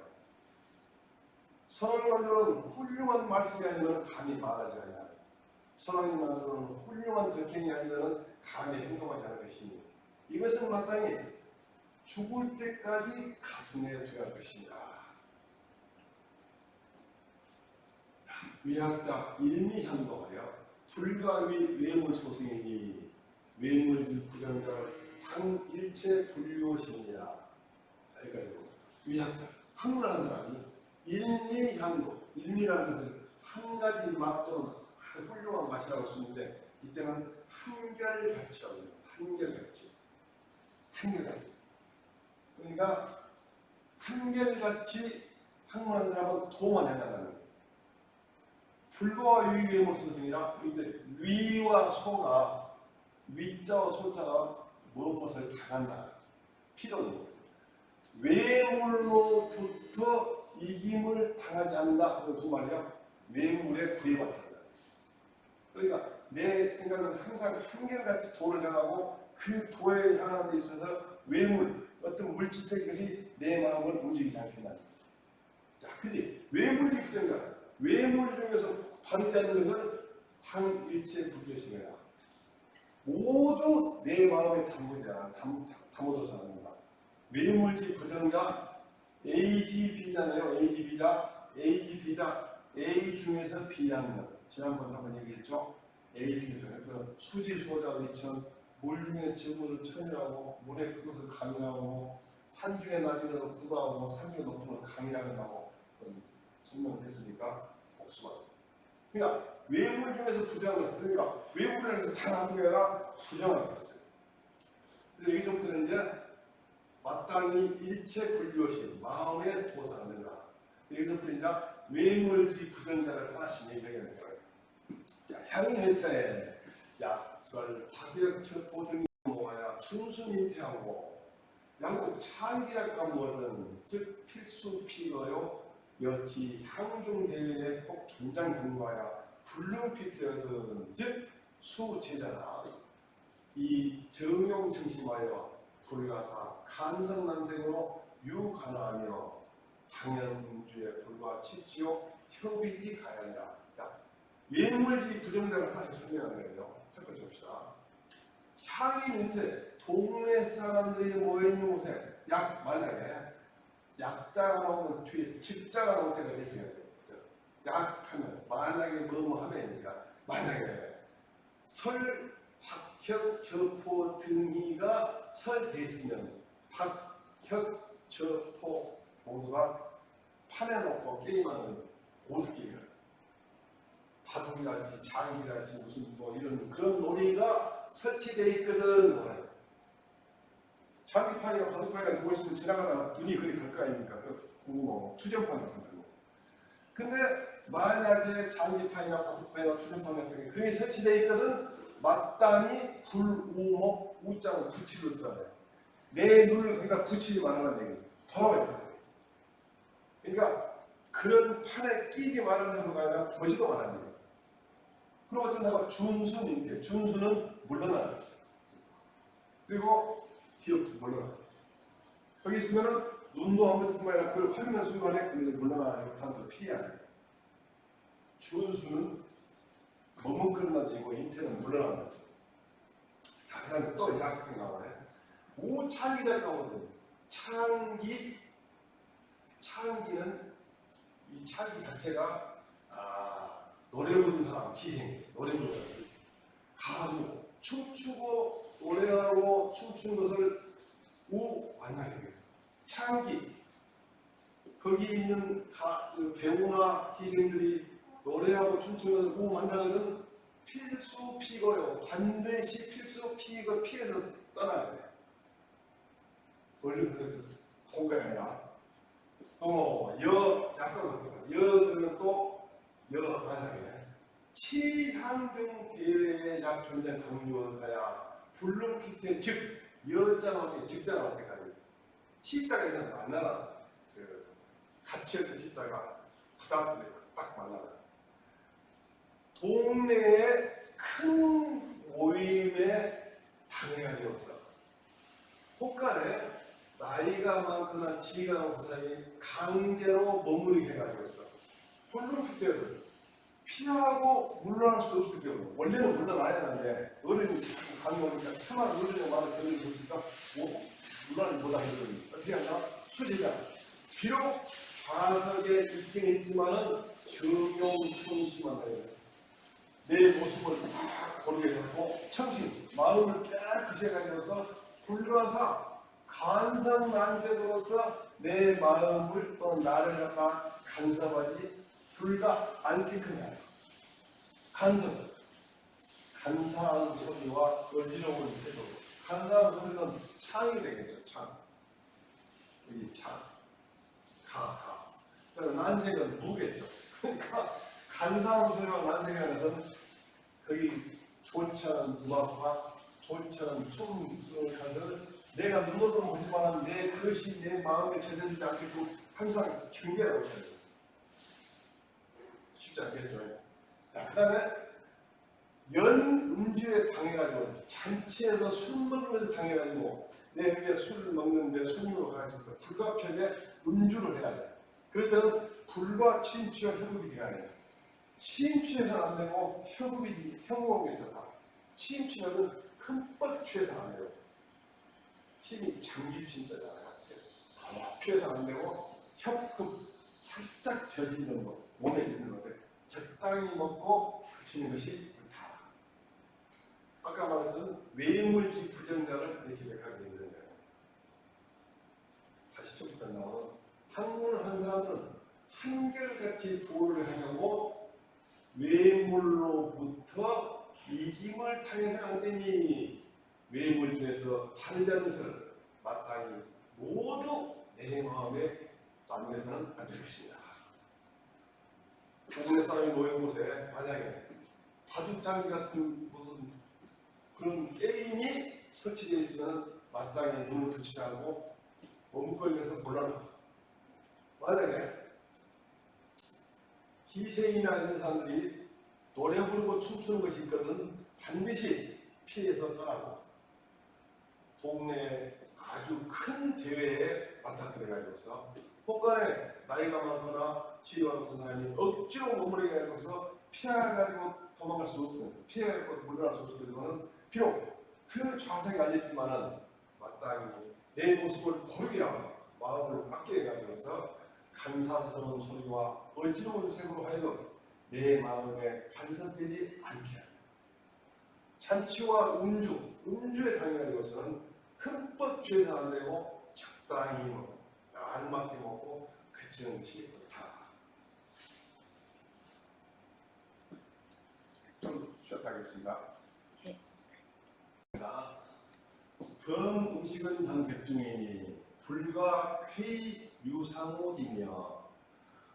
선왕이 만들어놓은 훌륭한 말씀이 아니면 감히 말하지 않아요. 선왕이 만들어놓은 훌륭한 덕행이 아니면 감히 행동하지 않을 것이니 이것은 마땅히 죽을 때까지 가슴에 두어야 할 것입니다. 위학자 일미향도하여 불가위 외물소승이니 외물질 부정자 당일체 불교신이라. 여기까지 위학자 학문하는 사람이 일미향도, 일미라는 것은 한 가지 맛 또는 훌륭한 맛이라고 쓰는데 이때는 한결같이라고 합니다. 한결같이. 그러니까 한결같이 학문하는 사람은 도만 해나가는 거예요. 불가와 위의 모습이라 이때 위와 소가 위자와 소자가 무엇을 당한다. 필요는 외물로부터 이김을 당하지 않는다. 그건 무슨 말이야? 외물에 구애받지 않는다. 그러니까 내 생각은 항상 한결같이 도를 향하고 그 도에 향하는 데 있어서 외물, 어떤 물질적 것이 내 마음을 움직이지 않게 한다는 거죠. 자, 근데 외물이 부정이다. 외물 중에서 받지 않는 것은 황일체 불교신이다. 모두 내 마음에 담아둬서 하는 거다. 외물질 부정자 AGB잖아요. AGB자 A 중에서 B하는 것. 지난번에 한번 얘기했죠. A 중에서 그 수지수호자 위천, 물 중에 지구를 천유하고 물에 그것을 강요하고 산 중에 낮은 것을 부다하고 산 중에 높은 것을 강요하고 설명을 했으니까 복수만. 그러니까 외물 중에서 부정을 그러니까 외물이라는 것은 다 나쁜 게 아니라 부정하고 있어요. 그래서 여기서부터는 이제 마땅히 일체 불교신 마음에 도사하는가. 여기서부터 이제 외물지 부정자를 하나씩 얘기하는 거예요. 자, 향회차에 약설, 파격첩보 등이 모아야 춘수민태하고 양국 차기약과 뭐든 즉 필수 필어요 여치 향중 대회에 꼭 전장 근무하여 불능피트여든 즉 수제자나 이 정용 증심하여 돌가사 간성난생으로 유간하며 당연음주에 불과 치치요 협의지 가야니라. 자, 외물지 부정자를 하나씩 설명하는 거예요. 첫 번째 봅시다. 향이 냄새, 동네 사람들이 모여있는 곳에 만약에 약자가 나오면 뒤에 직자가 나올 때가 있어요. 약하면 만약에 뭐뭐 하면이니까 만약에 설, 박혁, 저포 등이가 설돼 있으면 박혁, 저포 모두가 판에 놓고 게임하는 보드게임을 바둑이랄지 장기랄지 무슨 뭐 이런 그런 놀이가 설치되어 있거든. 장기판이나 바둑판이나 누워 있으면 지나가다 눈이 그리 갈 거 아닙니까? 그 투전판 같은 거. 근데 만약에 장기판이나 바둑판이나 투전판 같은 게 그게 설치되어 있거든. 마땅히 불우목 우자로 붙이고 있더라고요. 내 눈을 거기다 붙이지 말라는 얘기죠. 돌아와야 돼요. 그러니까 그런 판에 끼지 말라는 정도가 아니라 보지도 말라는 얘기예요. 그리고 어쩌다가 준수인데 준수는 물러나는 거죠. 그리고 기억도 물러나. 거기 있으면은 눈도 한 번뿐만 아니라 그걸 확인한 순간에 그걸 물러나는 판도 피해야 돼요. 준수는 머뭇거린다는 얘기고 인태는 물러나는 거죠. 자, 그 다음에 또 약 같은 거 나오네. 우창기자가 나오거든요. 창기는 이 창기 자체가 노래 부르는 사람, 희생, 노래 부르는 사람. 가지고 춤추고 노래하고 춤추는 것을 만나게 됩니다. 창기, 거기 있는 배우나 희생들이 노래하고 춤추는 것을 만나거든 필수 피고요. 반드시 필수 피해서 떠나야 돼요. 원래 공간이 아니라 그러면 또 만약에 치향중 대회에 약 존재 강요하야 불능피트의 즉 여자가 어떻게 직자가 어떻게 가요? 치자가 있는 만나라 같이 했던 치자가 부담 딱 만나라. 동네에 큰 모임에 방해가 되었어. 혹간에 나이가 많거나 지위가 높은 사람이 강제로 머무르게 해가지고 있어. 불능피트를 피하고 물러날 수 없을 경우 원래는 물러나야 하는데 어른이 감이 오니까 차마 어른의 말을 들으면 보니까 물러나지 못하는 거니 어떻게 하냐? 수제자 비록 좌석에 있긴 있지만은 정용청심한 거예요. 내 모습을 딱 고르게 하고 청심 마음을 깨끗이 해가지고서 불러서 간성난색으로서 내 마음을 또는 나를 갖다 간섭하지 불가 않게 크냐. 간사한 소리와 어지러운 태도. 간사한 소리는 창이 되겠죠. 창. 여기 창. 그리고 난색은 무겠죠. 그러니까 간사한 소리와 난색이라는 것은 거기 좋지 않은 누악과 좋지 않은 춤을 가서 내가 눈으로도 보지만 내 그것이 내 마음에 제대되지 않게끔 항상 경계하고 있어요. 쉽지 않겠죠. 그 다음에 음주에 당해가지고 잔치에서 술 먹는 것을 당해가지고 내 집에 술을 먹는데 손님으로 가가지고 불가피하게 음주를 해야 돼. 그럴 때는 불과 침취와 협업이 들어가야 돼. 침취해서는 안 되고 협업이 좋다. 침취는 흠뻑 취해서는 안 돼요. 침이 장기 침자잖아요. 더 취해서는 안 되고 협금 살짝 젖이는 거, 몸에 있는 건데 적당히 먹고 그치는 것이 옳다. 아까 말했던 외물질 부정자를 이렇게 맥하게 되는 거예요. 다시 처음부터 나오는 학문을 한 사람은 한결같이 도를 하려고 외물로부터 이김을 당해서는 안 되니 외물 중에서 바르지 않은 것을 마땅히 모두 내 마음에 남겨서는 안 될 것입니다. 동네 사람이 모인 곳에 만약에 바둑장기 같은 무슨 그런 게임이 설치되어 있으면 마땅히 눈을 붙이지 않고 머뭇거리면서 몰라놓고 만약에 희생이나 있는 사람들이 노래 부르고 춤추는 것이 있거든 반드시 피해서 떠나고 동네 아주 큰 대회에 맞닥뜨려가지고서 혹간에 나이가 많거나 지위가 높은 사람이 억지로 머무르게 하고서 피해가지고 도망갈 수 없는 피해가지고 물러날 수 없는 거는 비록 그 좌석에 앉았지만은 마땅히 내 모습을 고르게 하고 마음을 맡게 해가지고서 간사스러운 소리와 어지러운 색으로 하여금 내 마음에 간섭되지 않게 합니다. 잔치와 음주에 당해가지고서는 흠뻑 죄는 안 되고 적당히 먹고 알맞게 먹고 그치는 것이 옳다. 좀 쉬었다 하겠습니다. 네. 범 음식은 단 백중이니 불과 쾌 유상옥이며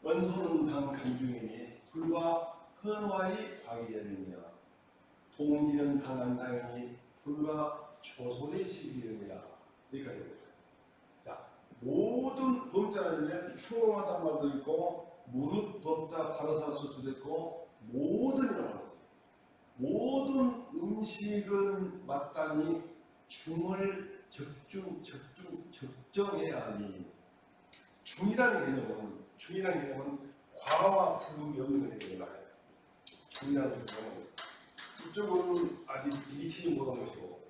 은소는 단 간중이니 불과 헌화의 과기제이며 동지는 단 안상이니 불과 조선의 시기이니라. 여기까지. 자, 모든 범자는 이제 평범하다는 말도 있고 무릇 범자 바로살 수도 있고 모든이라고 했어요. 모든 음식은 마땅히 중을 적정해야 하니 중이라는 개념은 과와 불급이 없는 개념이다. 중이라는 개념은 이쪽은 아직 미치지 못한 것이고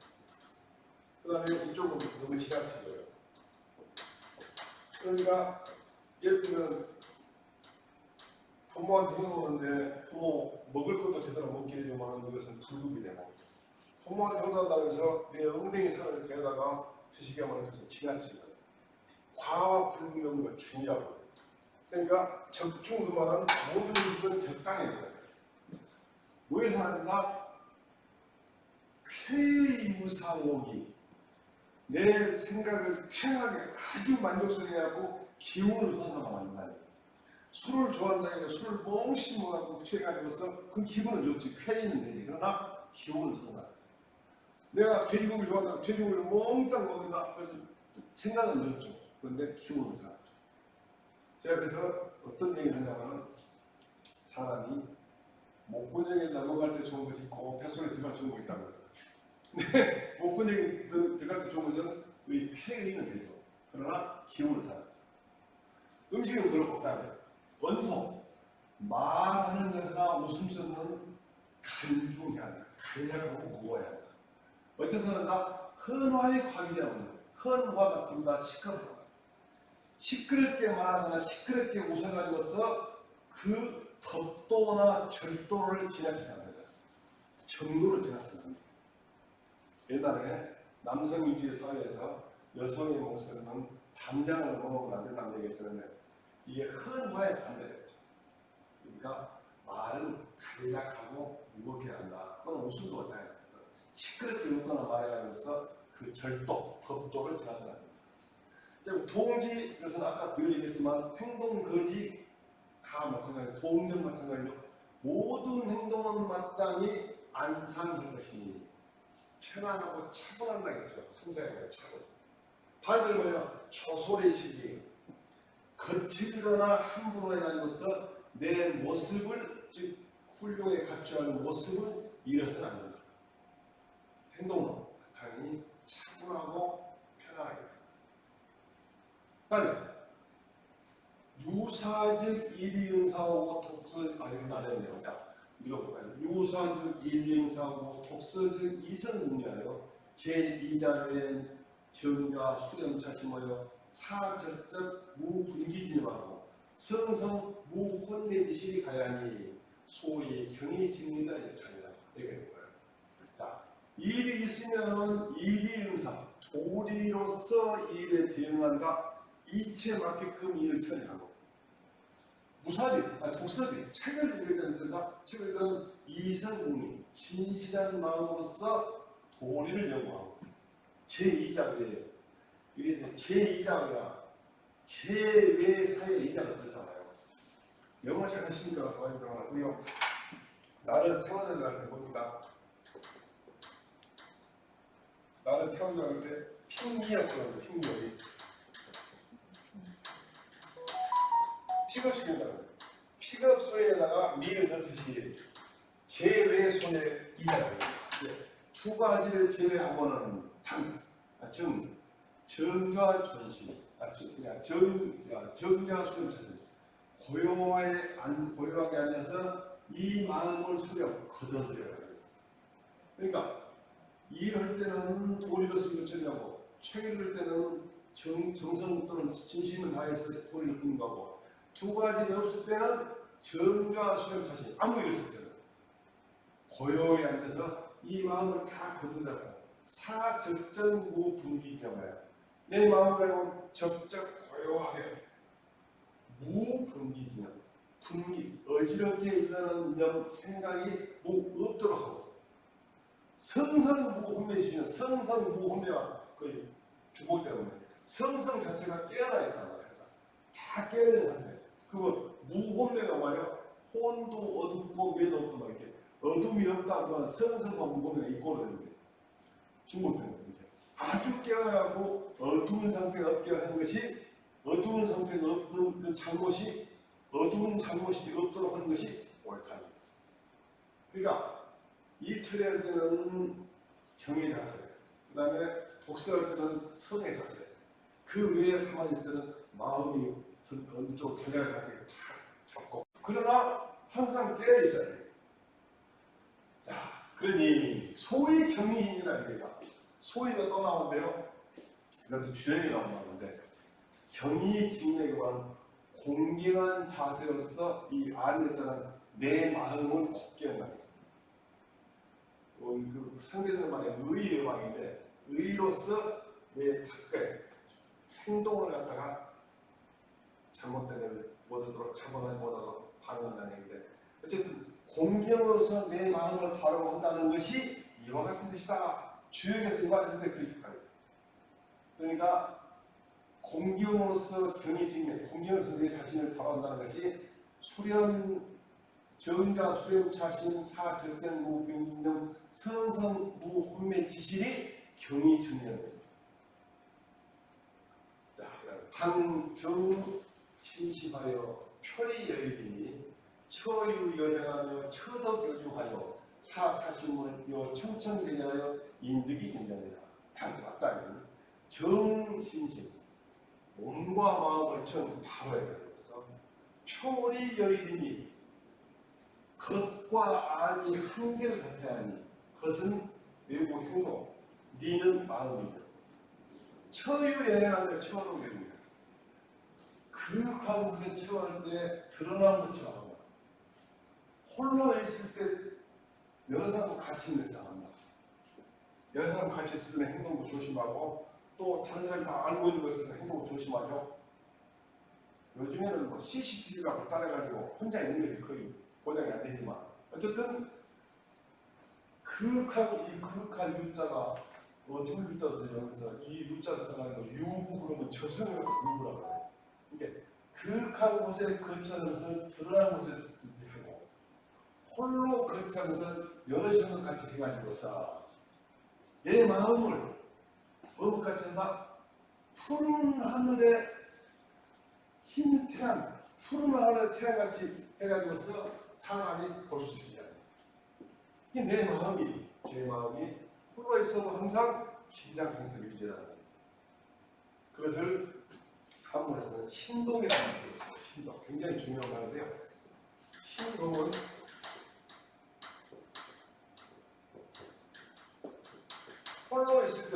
그 다음에 이쪽은 너무 지나치고요. 그러니까 예를 들면 부모한테 형도하는데 부모 먹을 것도 제대로 먹게 해주면 이것은 불급이 되고 부모한테 형도한다고 해서 내 엉덩이 살을 대다가 드시게 하면 그것은 지나치고 과와 불급이 없는 걸 중이라고 해요. 그러니까 적중 그 말은 모든 음식은 적당해야 돼요. 왜 하는가? 쾌유상옥이 내 생각을 쾌하게 아주 만족스러워하고 기운을 솟아나는 거예요. 술을 좋아한다고 해서 술을 멍시 먹어갖고 취해가지고서 그 기분은 좋지 쾌있는데 그러나 기운을 솟아나는 거예요. 내가 돼지고기 좋아한다고 돼지고기를 멍땅 먹는다 그래서 생각은 좋죠. 그런데 기운을 솟아나죠. 제가 그래서 어떤 얘기를 하냐면 사람이 목구멍에 넘어갈 때 좋은 것이 있고 뱃속에 들어갈 좋은 것이 있다고 했어요. 근데 목구멍에 들어갈 때 좋은 것은 의 쾌의는 되죠. 그러나 기운을 살았죠. 음식은 그렇고 그다음에 원소 말하는 것이나 웃음소리는 간중해야 한다. 간략하고 무거워야 한다. 어째서는 다 헌화의 과기자는 헌화가 둘 다 시끄럽다. 시끄럽게 말하거나 시끄럽게 웃어가지고서 그 덕도나 절도를 지나치지 않는다. 정도를 지나치지 않는다. 옛날에 남성 위주의 사회에서 여성의 목소리는 담장을 먹고 만들라는 얘기가 있었는데 이게 헌화의 반대였죠. 그러니까 말은 간략하고 무겁게 한다. 그건 웃음도 없잖아요. 시끄럽게 웃거나 말해가면서 그 절도, 덕도를 지나치지 않는다. 동지, 그래서 아까 늘 얘기했지만 행동, 거지 다 마찬가지로 동정 마찬가지로 모든 행동은 마땅히 안상인 것이니 편안하고 차분한다겠죠. 상세하게 차분. 반대로 뭐예요? 초소리식이 거칠거나 함부로 해가지고서 내 모습을 즉 훌륭에 갖춰야 하는 모습을 잃어서는 안 된다. 행동은 당연히 차분하고 편안하게. 그다음에 유사적 일이응사하고 독서적 이건 안 했네요. 자, 읽어볼까요? 유사적 일이응사하고 독서적 이성능력이요. 제2자료엔 정자 수렴차 심어요. 사적적 무분기진화하고 성성 무혼내듯이 가야니 소위 경이 집니다. 이차입니다. 이게 뭐예요? 자, 일이 있으면 일이응사 도리로서 일에 대응한다. 이치에 맞게끔 일을 처리하고 무사직, 독서직, 책을 읽을 때는 된다. 책을 읽을 때는 이성국민, 진실한 마음으로서 도리를 연구하고 제2자들이에요. 이게 제2자가 제2사의 이자를 썼잖아요. 영어 잘 하십니까? 우리요. 나를 태워내려 할 때 뭡니까? 나를 태워내려 할 때 핑미였거든요. 핑미역이 픽업시킨다는 거예요. 픽업 손에다가 밀을 넣듯이 제외 손에 이자를 두 가지를 제외하고는 정좌 존심, 정좌 수렴 차선 고요하게 앉아서 이 마음을 수렴 걷어들여라 그랬어. 그러니까 일할 때는 도리로 쓰고 처리하고 책을 읽을 때는 정성 또는 진심을 다해서 도리를 푸는 거고 두 가지가 없을 때는 정좌 수렴 차신 아무 일 없을 때는 고요하게 앉아서 이 마음을 다 걷어들고 사적정무분기경이야. 내 마음을 적적 고요하게 무분기지념 분기 어지럽게 일어나는 생각이 없도록 하고 성성무혼매시면 성성무혼매와 거의 주복 때문에 성성 자체가 깨어나 있다는 거야. 다 깨어있는 상태. 그거 무혼매가 뭐예요? 혼도 어둡고 매도 없고 막 이렇게 어둠이 없다고 하면 성성과 무혼매가 이꼬로 되는 거예요. 중국 때문에 아주 깨어나고 어두운 상태가 없게 하는 것이 어두운 상태가 없는 잘못이 어두운 잘못이 없도록 하는 것이 옳다니. 그러니까 이 처리할 때는 경의 자세, 그 다음에 독서할 때는 성의 자세, 그 외에 가만히 있을 때는 마음이 어느 쪽 전략 상태를 탁 잡고 그러나 항상 깨어 있어야 돼요. 자, 그러니 소위 경의이라는 얘기가 소위가 또 나오는데요. 이것도 주연이 나오는데 경의 직맥은 공경한 자세로서 이 안에서는 내 마음을 곱게 한다. 그 상대적인 말이 의의 왕인데 의로서 내 탁에 행동을 갖다가 잘못된 걸 못하도록 잘못하지 못하도록 반응한다는 얘기인데 어쨌든 공경으로서 내 마음을 바로 한다는 것이 이와 같은 뜻이다. 주역에서 이 말했는데 그렇게 가요. 그러니까 공경으로서 경의직면, 공경으로서 내 자신을 바라본다는 것이 수렴, 정자, 수렴, 차심, 사적정, 무병진정, 성성, 무혼매, 지실이 경의직면입니다. 자, 당정, 침심하여 표리 여의니 처유 여정하며 처덕 여주하여 사차심을 요 청천대냐여 인득이 된다니라. 당 맞다니 정신심 몸과 마음을 전 바로야 되겠어. 표리 여의니 겉과 안이 한결 같아야 하니 겉은 외부 행동 니는 마음이다. 처유 여행하며 처덕 여행이다. 그윽한 곳에 처할 때 드러난 것처럼 한다. 홀로 있을 때 여러 사람과 같이 있는 데 한다. 여러 사람과 같이 있을 때 행동도 조심하고 또 다른 사람이 다 알고 있는 것을 행동도 조심하죠. 요즘에는 뭐 CCTV가 따라가지고 혼자 있는 것이 거의 보장이 안 되지만 어쨌든 그윽한 유자가 어두운 유자도 되죠. 그래서 이 유자를 써가지고 유부 그러면 저승을 유부라고 해요. 이게 그윽한 곳에 거쳐면서 드러난 곳에 하고 홀로 거쳐면서 여럿이서 같이 해가지고서 내 마음을 뭐같이 한다? 푸른 하늘에 흰 태양, 푸른 하늘에 태양같이 해가지고서 사람이 볼 수 있게 하는 이게 내 마음이 홀로 있어도 항상 긴장 상태를 유지하는 거예요. 그것을 한문에서는 신동이라는 것을 써요. 신동. 굉장히 중요한 말인데요. 신동은 홀로 있을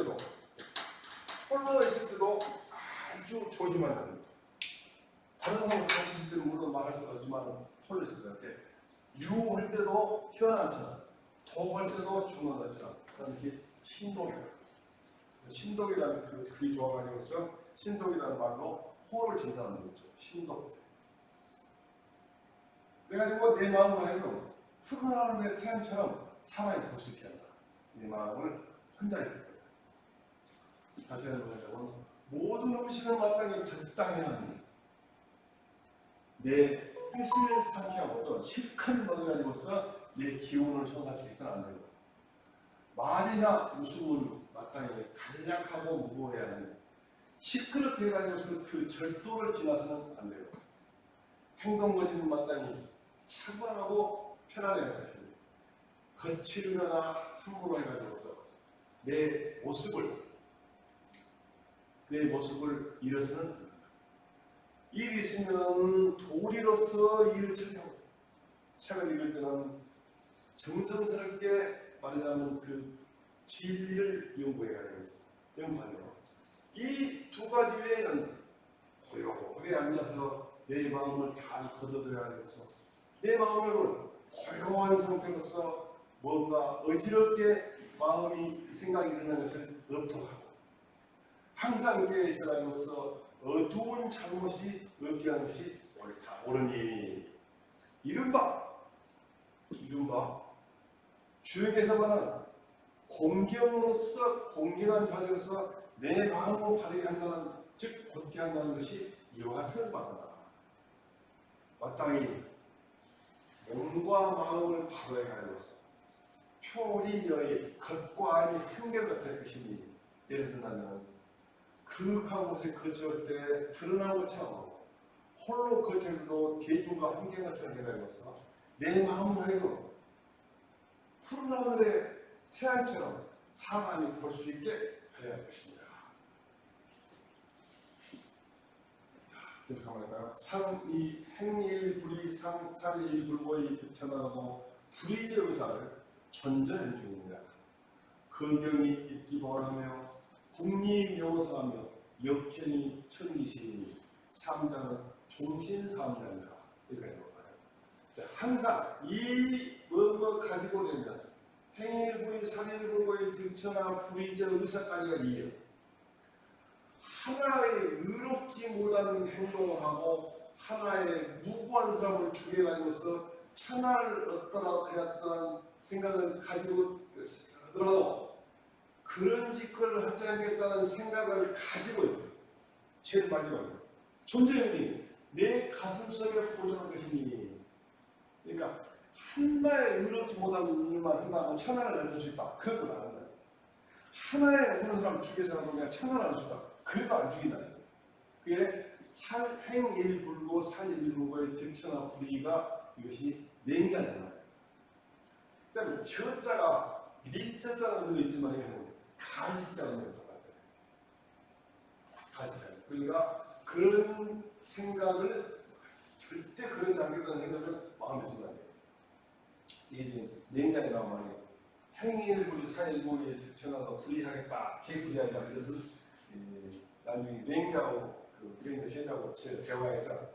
때도 아주 조심하는 겁니다. 다른 사람과 같이 있을 때는 물론 말할 수 없지만 홀로 있을 때 이렇게 유할 때도 희한하잖아. 도할 때도 중요하잖아. 그런 게 신동이에요. 신동이라는 그 글이 좋아가지고서 신동이라는 말로 호를 진단하는 거죠. 신동. 그래가지고 내 마음을 해도 푸른 하늘의 태양처럼 사람이 볼 수 있게 한다. 내 마음을 혼자 있게 한다. 다시 한번 하자면 모든 음식을 마땅히 적당히 하는 내 뜻을 삼키하고 또 실컷 먹어가지고서 내 기운을 손상시켜서는 안 되고 말이나 웃음을 마땅히 간략하고 무거워야 하는 시끄럽게 해가지고서 그 절도를 지나서는 안 돼요. 행동 거지는 마땅히 차분하고 편안해야 것입니다. 거칠거나 함부로 해가지고서 내 모습을 잃어서는 안 된다. 일이 있으면 도리로서 일을 처리하고, 책을 읽을 때는 정성스럽게 말하자면 그 진리를 연구해야 연구하려고. 이 두 가지 외에는 고요하게 앉아서 내 마음을 잘 걷어들여야 돼서 내 마음을 고요한 상태로서 뭔가 어지럽게 마음이 생각이 드는 것을 없도하고 항상 깨어 있어가지고서 어두운 잘못이 없게 하는 것이 옳다. 옳으니 이른바 주역에서 말하는 공경으로서 공경한 자세로서 내 마음을 바르게 한다는, 즉 곧게 한다는 것이 이와 같은 바다. 마땅히 몸과 마음을 바로에 가려서 표리 너의 겉과 안이 한결같을 것이니, 예를 들면 그윽한 곳에 거처할 때 드러난 것처럼 홀로 거처해도 대중과 한결같은 생각으로서 내 마음을 하여금 푸른 하늘의 태양처럼 사람이 볼 수 있게 하여야 할 것입니다. 계속 가만 할까요? 이 행일불이 살일불고의 득천하고 불의의 의사를 존재하는 중입니다. 근경이 있기 원하며 국리묘사하며 역현이 천기시이니 삼자는 종신사업자입니다. 여기까지 볼까요? 항상 이 뭐뭐 가지고 되면 행일불이 살일불고의 득천하 불의적 의사까지가 이해요. 하나의 의롭지 못한 행동을 하고 하나의 무고한 사람을 죽여가지고서 천하를 얻더라도 해왔다는 생각을 가지고 하더라도 그런 짓을 하지 않겠다는 생각을 가지고 있고, 제일 마지막으로 존재형이 내 가슴속에 보존한 것이니, 그러니까 하나의 의롭지 못한 일만 한다면 천하를 얻을 수 있다. 그런 건 안 한다. 하나의 어떤 사람을 죽여서라도 그냥 천하를 얻을 수 있다. 그래도 안 죽인다. 그게 행일불고 살일불고의 득천한 불의가 이것이 냉간이란 말이에요. 그 다음에 저자가 리자자는 거 있지만 이거는 가지자는 거 똑같아요. 가지자. 그러니까 그런 생각을 절대 그러지 않겠다는 생각을 마음에 두면 안 돼요. 이게 지금 냉간이라고 말해요. 행일불이 살일불고의 득천하고 불의하겠다. 개불의하겠다. 그래서 나중에 냉자하고 그러니까 세자하고 대화에서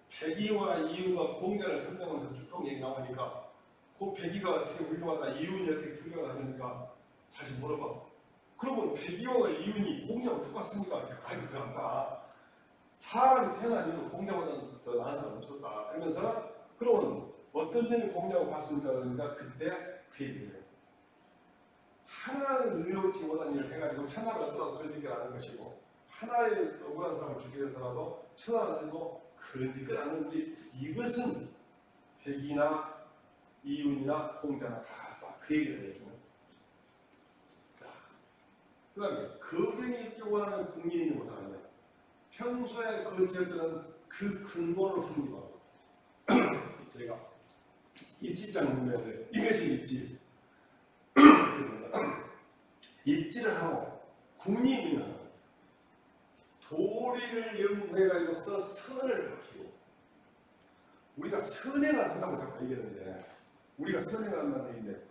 백의와 이유가 공자를 설명하면서 쭉 얘기 나오니까 그 백의가 어떻게 훌륭하다, 이윤이 어떻게 훌륭하다니까 다시 물어봐. 그러면 백의와 이윤이 공자하고 똑같습니까? 아니 그렇다. 사람이 태어난 이후로 공자보다 더 나은 사람 없었다. 그러면서 그러면 어떤 점이 공자하고 같습니까? 그러니까 그때 그 얘기를 해요. 하나의 의롭지 못한 일을 해가지고 천하를 얻더라도 그런 짓을 하는 것이고, 하나의 억울한 사람을 죽여서라도 천하를 얻고 그런 짓을 하는지, 이것은 백이나 이윤이나 공자나 다 같다. 그 얘기를 해주는. 그 다음에 거경이 있기 원하는 국민이 못하느냐. 평소에 거칠 때는 그 근본을 확립하고 제가 입지장 보면 이것이 입지. 입지를 하고 국리는 도리를 연구해가지고서 선을 밝히고, 우리가 선행을 한다고 자꾸 얘기하는데, 우리가 선행을 한다는 얘기인데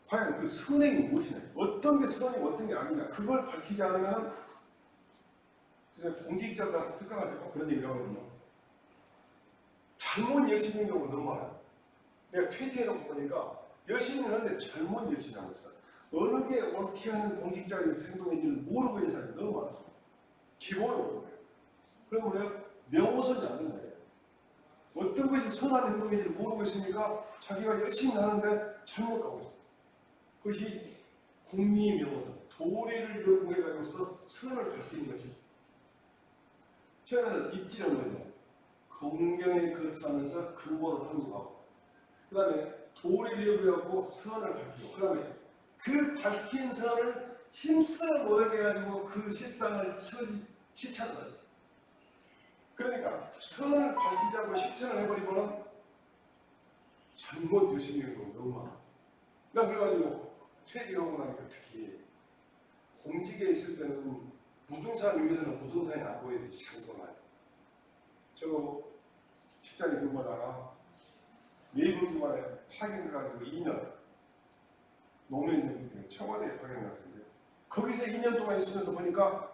과연 그 선행이 무엇이냐, 어떤 게 선이고 어떤 게 아니냐, 그걸 밝히지 않으면 공직자가 특강할 때 꼭 그런 얘기를 하거든요. 잘못 열심히 하는 경우가 너무 많아요. 내가 퇴직해놓고 보니까 열심히 하는데 잘못 열심히 하고 있어요. 어느 게 옳게 하는 공직자의 행동인지를 모르고 있는 사람이 너무 많아요. 기본으로 모르는 거예요. 그러면 왜 명호선이 않는 거예요. 어떤 것이 선한 행동인지를 모르고 있으니까 자기가 열심히 하는데 잘못 가고 있어요. 그것이 국리의 명호선, 도리를 연구해가지고서 선을 밝히는 것이. 처음에는 입지는 뭐냐, 공경에 거쳐하면서 근본을 확립하고, 그 다음에 도리를 연구하고 선을 밝히고, 그 다음에 그 밝힌 선을 힘써 모여가지고 그 실상을 시차는 거예요. 그러니까 선을 밝히자고 실천을 해버리면 잘못 유심히는 거 너무 많아. 나 그래가지고 퇴직하고 나니까 특히 공직에 있을 때는 부동산 위에서는 부동산이 안 보이듯이 상도나요. 저 직장에 근무하다가 외부 기관에 파견해가지고 2년 노무현정부 때 청와대에 파견갔었는데 거기서 2년 동안 있으면서 보니까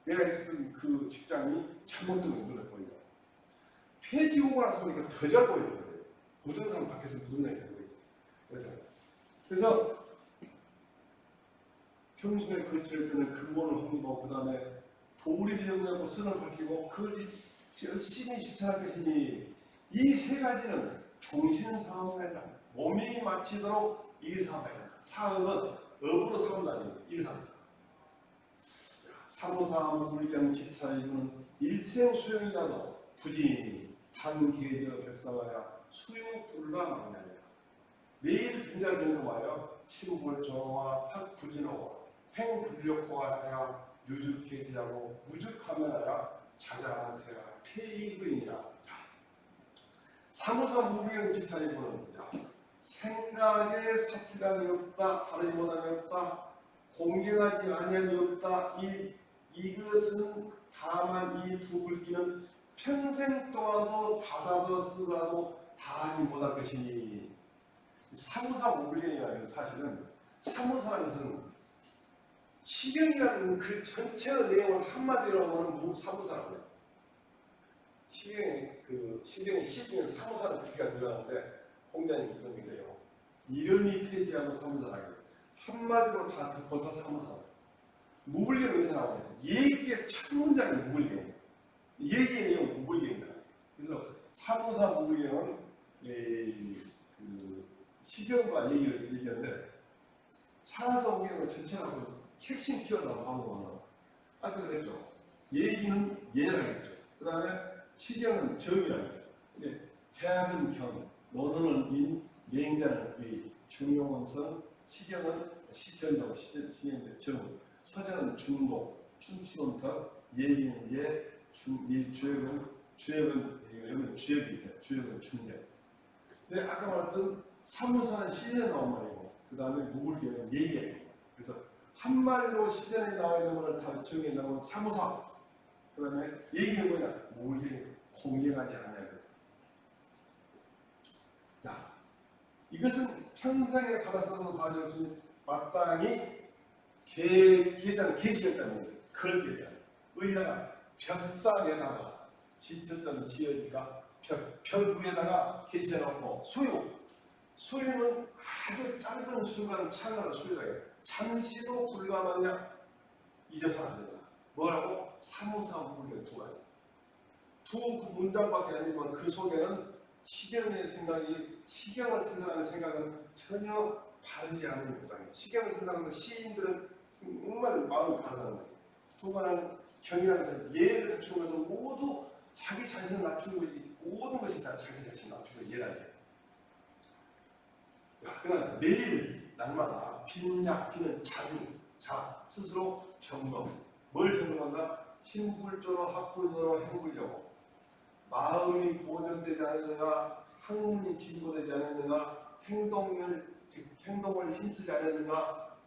내가 있었던 그 직장이 잘못된 눈에 보인다. 퇴직하고 나서 보니까 더 잘 보이는 거예요. 부동산 밖에서 부동산이 잘 보이지. 그래서 평소에 거칠 때는 근본을 홍보, 그 다음에 도리를 연구하고 선을 밝히고 그걸 열심히 실천할 것이니 이 세 가지는 종신사업가이다. 몸이 마치도록 일사업가이다. 사업은 업으로 삼는다는 일사업이다. 사무사무 물경 지차이고는 일생수용이라도 부진이 단계적 벽상하여 수용불가망량이다. 매일 빈자전으로 와요. 신불조와 학부진호 행불력호하여 유죽계지하고 무죽하면하여 자자한테야 폐이의이니라. 사무사 무비경 지차이고는 생각에 사투감이 없다, 다르지 못함이 없다, 공경하지 아니함이 없다. 이것은 다만 이 두 글귀는 평생 동안도 받아서 쓰더라도 다 하지 못할 것이니 사무사 무불경이라는 사실은 사무사에서는 시경이라는 그 전체의 내용을 한마디로 하면 사무사라고 해요. 시경이 시중에 사무사는 글귀가 들어가는데 공자님이 그런 얘기해요. 이름이 폐지하고 사무사라고 해요. 한마디로 다 덮어서 사무사. 무불경은 어디서 나와요? 얘기의 첫 문장이 무불경이에요. 얘기의 내용 무불경이다. 그래서 사무사 무불경은 시경과 얘기를 얘기하는데 사서무경은 전체하고 핵심 키워드라고 하면 아까 그랬죠. 얘기는 예라고 했죠. 그 다음에 시경은 정이라고 했어요. 근데 대학은 경, 논어는 인, 맹자는 의, 중용은 선, 시경은 시전이라고 시경인데 정, 서자는 중도, 춤추는 덕, 얘기는 예, 주역은 여기는 주역이 있다. 주역은 중재. 근데 아까 말했던 사무사는 시전에 나온 말이고 그 다음에 무불경은 예기예요. 그래서 한마디로 시전에 나와 있는 것을 다 정해 나온 사무사. 그 다음에 얘기는 뭐냐? 무불경 공경하지 않냐고. 자, 이것은 평생에 받아서는 봐줄 마땅히 계시했다는 걸계장. 의다가 벽상에다가 진천자는 지으니까 벽 위에다가 계시해놓고 수유는 아주 짧은 순간 찬란한 수유다. 잠시도 불가마냐 잊어서 안 된다. 뭐라고? 사무사 무불경 두 가지. 두 문장밖에 아니지만 그 속에는 시경의 생각이 시경을 쓴다는 생각은 전혀 다르지 않은 것이다. 시경을 쓴다는 시인들은 정말 마음이 다르다는 거예요. 두 번은 경이라는 예를 갖추는 것은 모두 자기 자신을 낮추는 것이 모든 것이 다 자기 자신을 낮추는 예라는 거예요. 그러나 매일 날마다 비는 자주 스스로 점검. 뭘 점검한다? 신불조로 학불조로 행불조. 마음이 보존되지 않았는가, 학문이 진보되지 않았는가, 행동을 힘쓰지 않았는가.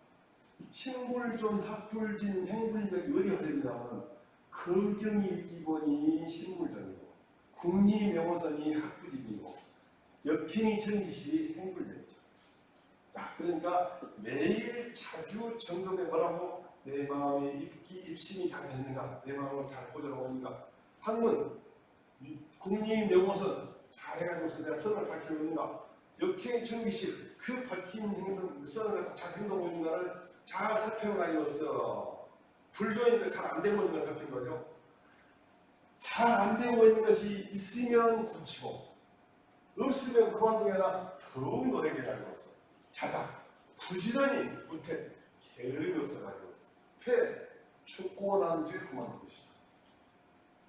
신불존, 학불진, 행불력이 어디가 되냐면 거경이 기본이 신불존이고 국리명호선이 학불진이고 역행이 천지시 행불력이죠. 자, 그러니까 매일 자주 점검해 보라고. 내 마음의 입심이 잘 됐는가, 내 마음을 잘 보존하고 있는가. 학문 국리명호선 잘해가지고서 내가 선을 밝히고 있는가. 역행의 천기실 그 밝힌 선을 잘 행동하고 있는가를 잘 살펴가지고서 불교니까 잘 안 되고 있는 걸 살핀 거죠. 잘 안 되고 있는 것이 있으면 고치고 없으면 그만두거나 더욱 노력해 가지고 있어. 자자 부지런히 못해 게으름이 없어가지고 있어. 폐 죽고 난 뒤에 그만둔 것이다.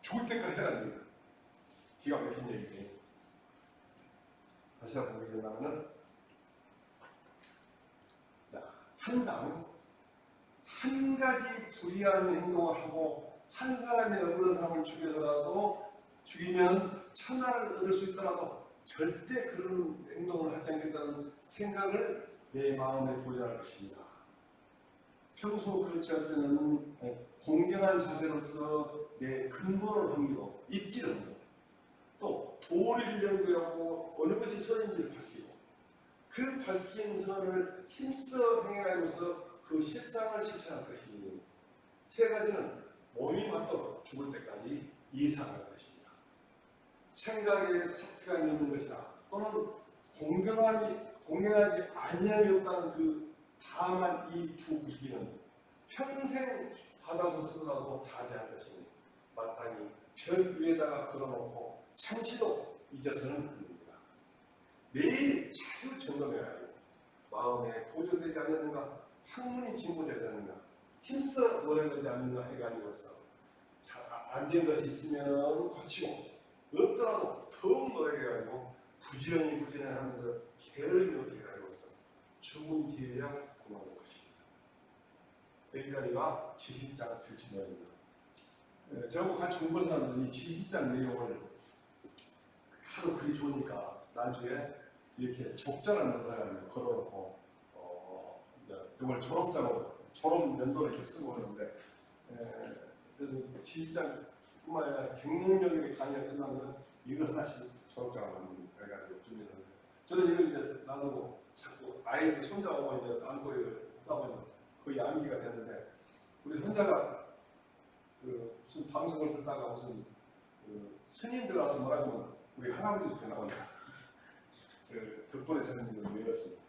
죽을 때까지 하는 얘기야. 기가 막힌 얘기지. 다시 한번 보게 되면 항상 한 가지 불의한 행동을 하고 한 사람이 억울한 사람을 죽여서라도 죽이면 천하를 얻을 수 있더라도 절대 그런 행동을 하지 않겠다는 생각을 내 마음에 보존할 것입니다. 평소 그렇지 않을 때는 공경한 자세로서 내 근본을 섬기고 입지를 하고 또 도리를 연구하고 어느 것이 선인지를 밝히고 그 밝힌 선을 힘써 행해가면서 그 실상을 실천할 것이니 세 가지는 몸이 맞도록 죽을 때까지 이상할 것입니다. 생각에 사태가 있는 것이나 또는 공경하지 아니함이 없다는 그 다만 이 두 글귀는 평생 받아서 쓰더라도 다지할 것이니 마땅히 별 위에다가 걸어놓고 참시도 잊어서는 안 됩니다. 매일 자주 점검해야 하고 마음에 보존되지 않는가, 학문이 진보되지 않는가, 힘써 노력하지 않는가 해가지고서 안 된 것이 있으면 고치고 없더라도 더욱 노력해가지고 부지런히 하면서 게을리 노력해가지고서 죽은 뒤에야 고마운 것입니다. 여기까지가 지식장 들침입니다. 저하고 같이 공부한 사람들이 지식장 내용을 하도 글이 좋으니까 나중에 이렇게 족자를 만들어가지고 걸어놓고 이걸 졸업 연도를 이렇게 쓰고 그러는데 지식장뿐만 아니라 경영력의 강의가 끝나면 이걸 하나씩 졸업장을 만들어가지고 준비하는데 저는 이걸 이제 놔두고 자꾸 아이들 손자하고 이제 안고 하다 보니 거의 암기가 됐는데 우리 손자가 무슨 방송을 듣다가 무슨 스님들 와서 뭐라고 우리 할아버지 소리 나온다. 덕분에 저는 이걸 외웠습니다.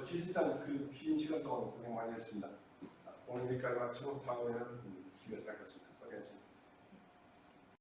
지식장 그 긴 시간 동안 고생 많이 했습니다. 오늘 여기까지 마치고 다음에는 기회를 갖겠습니다. 고생하셨습니다.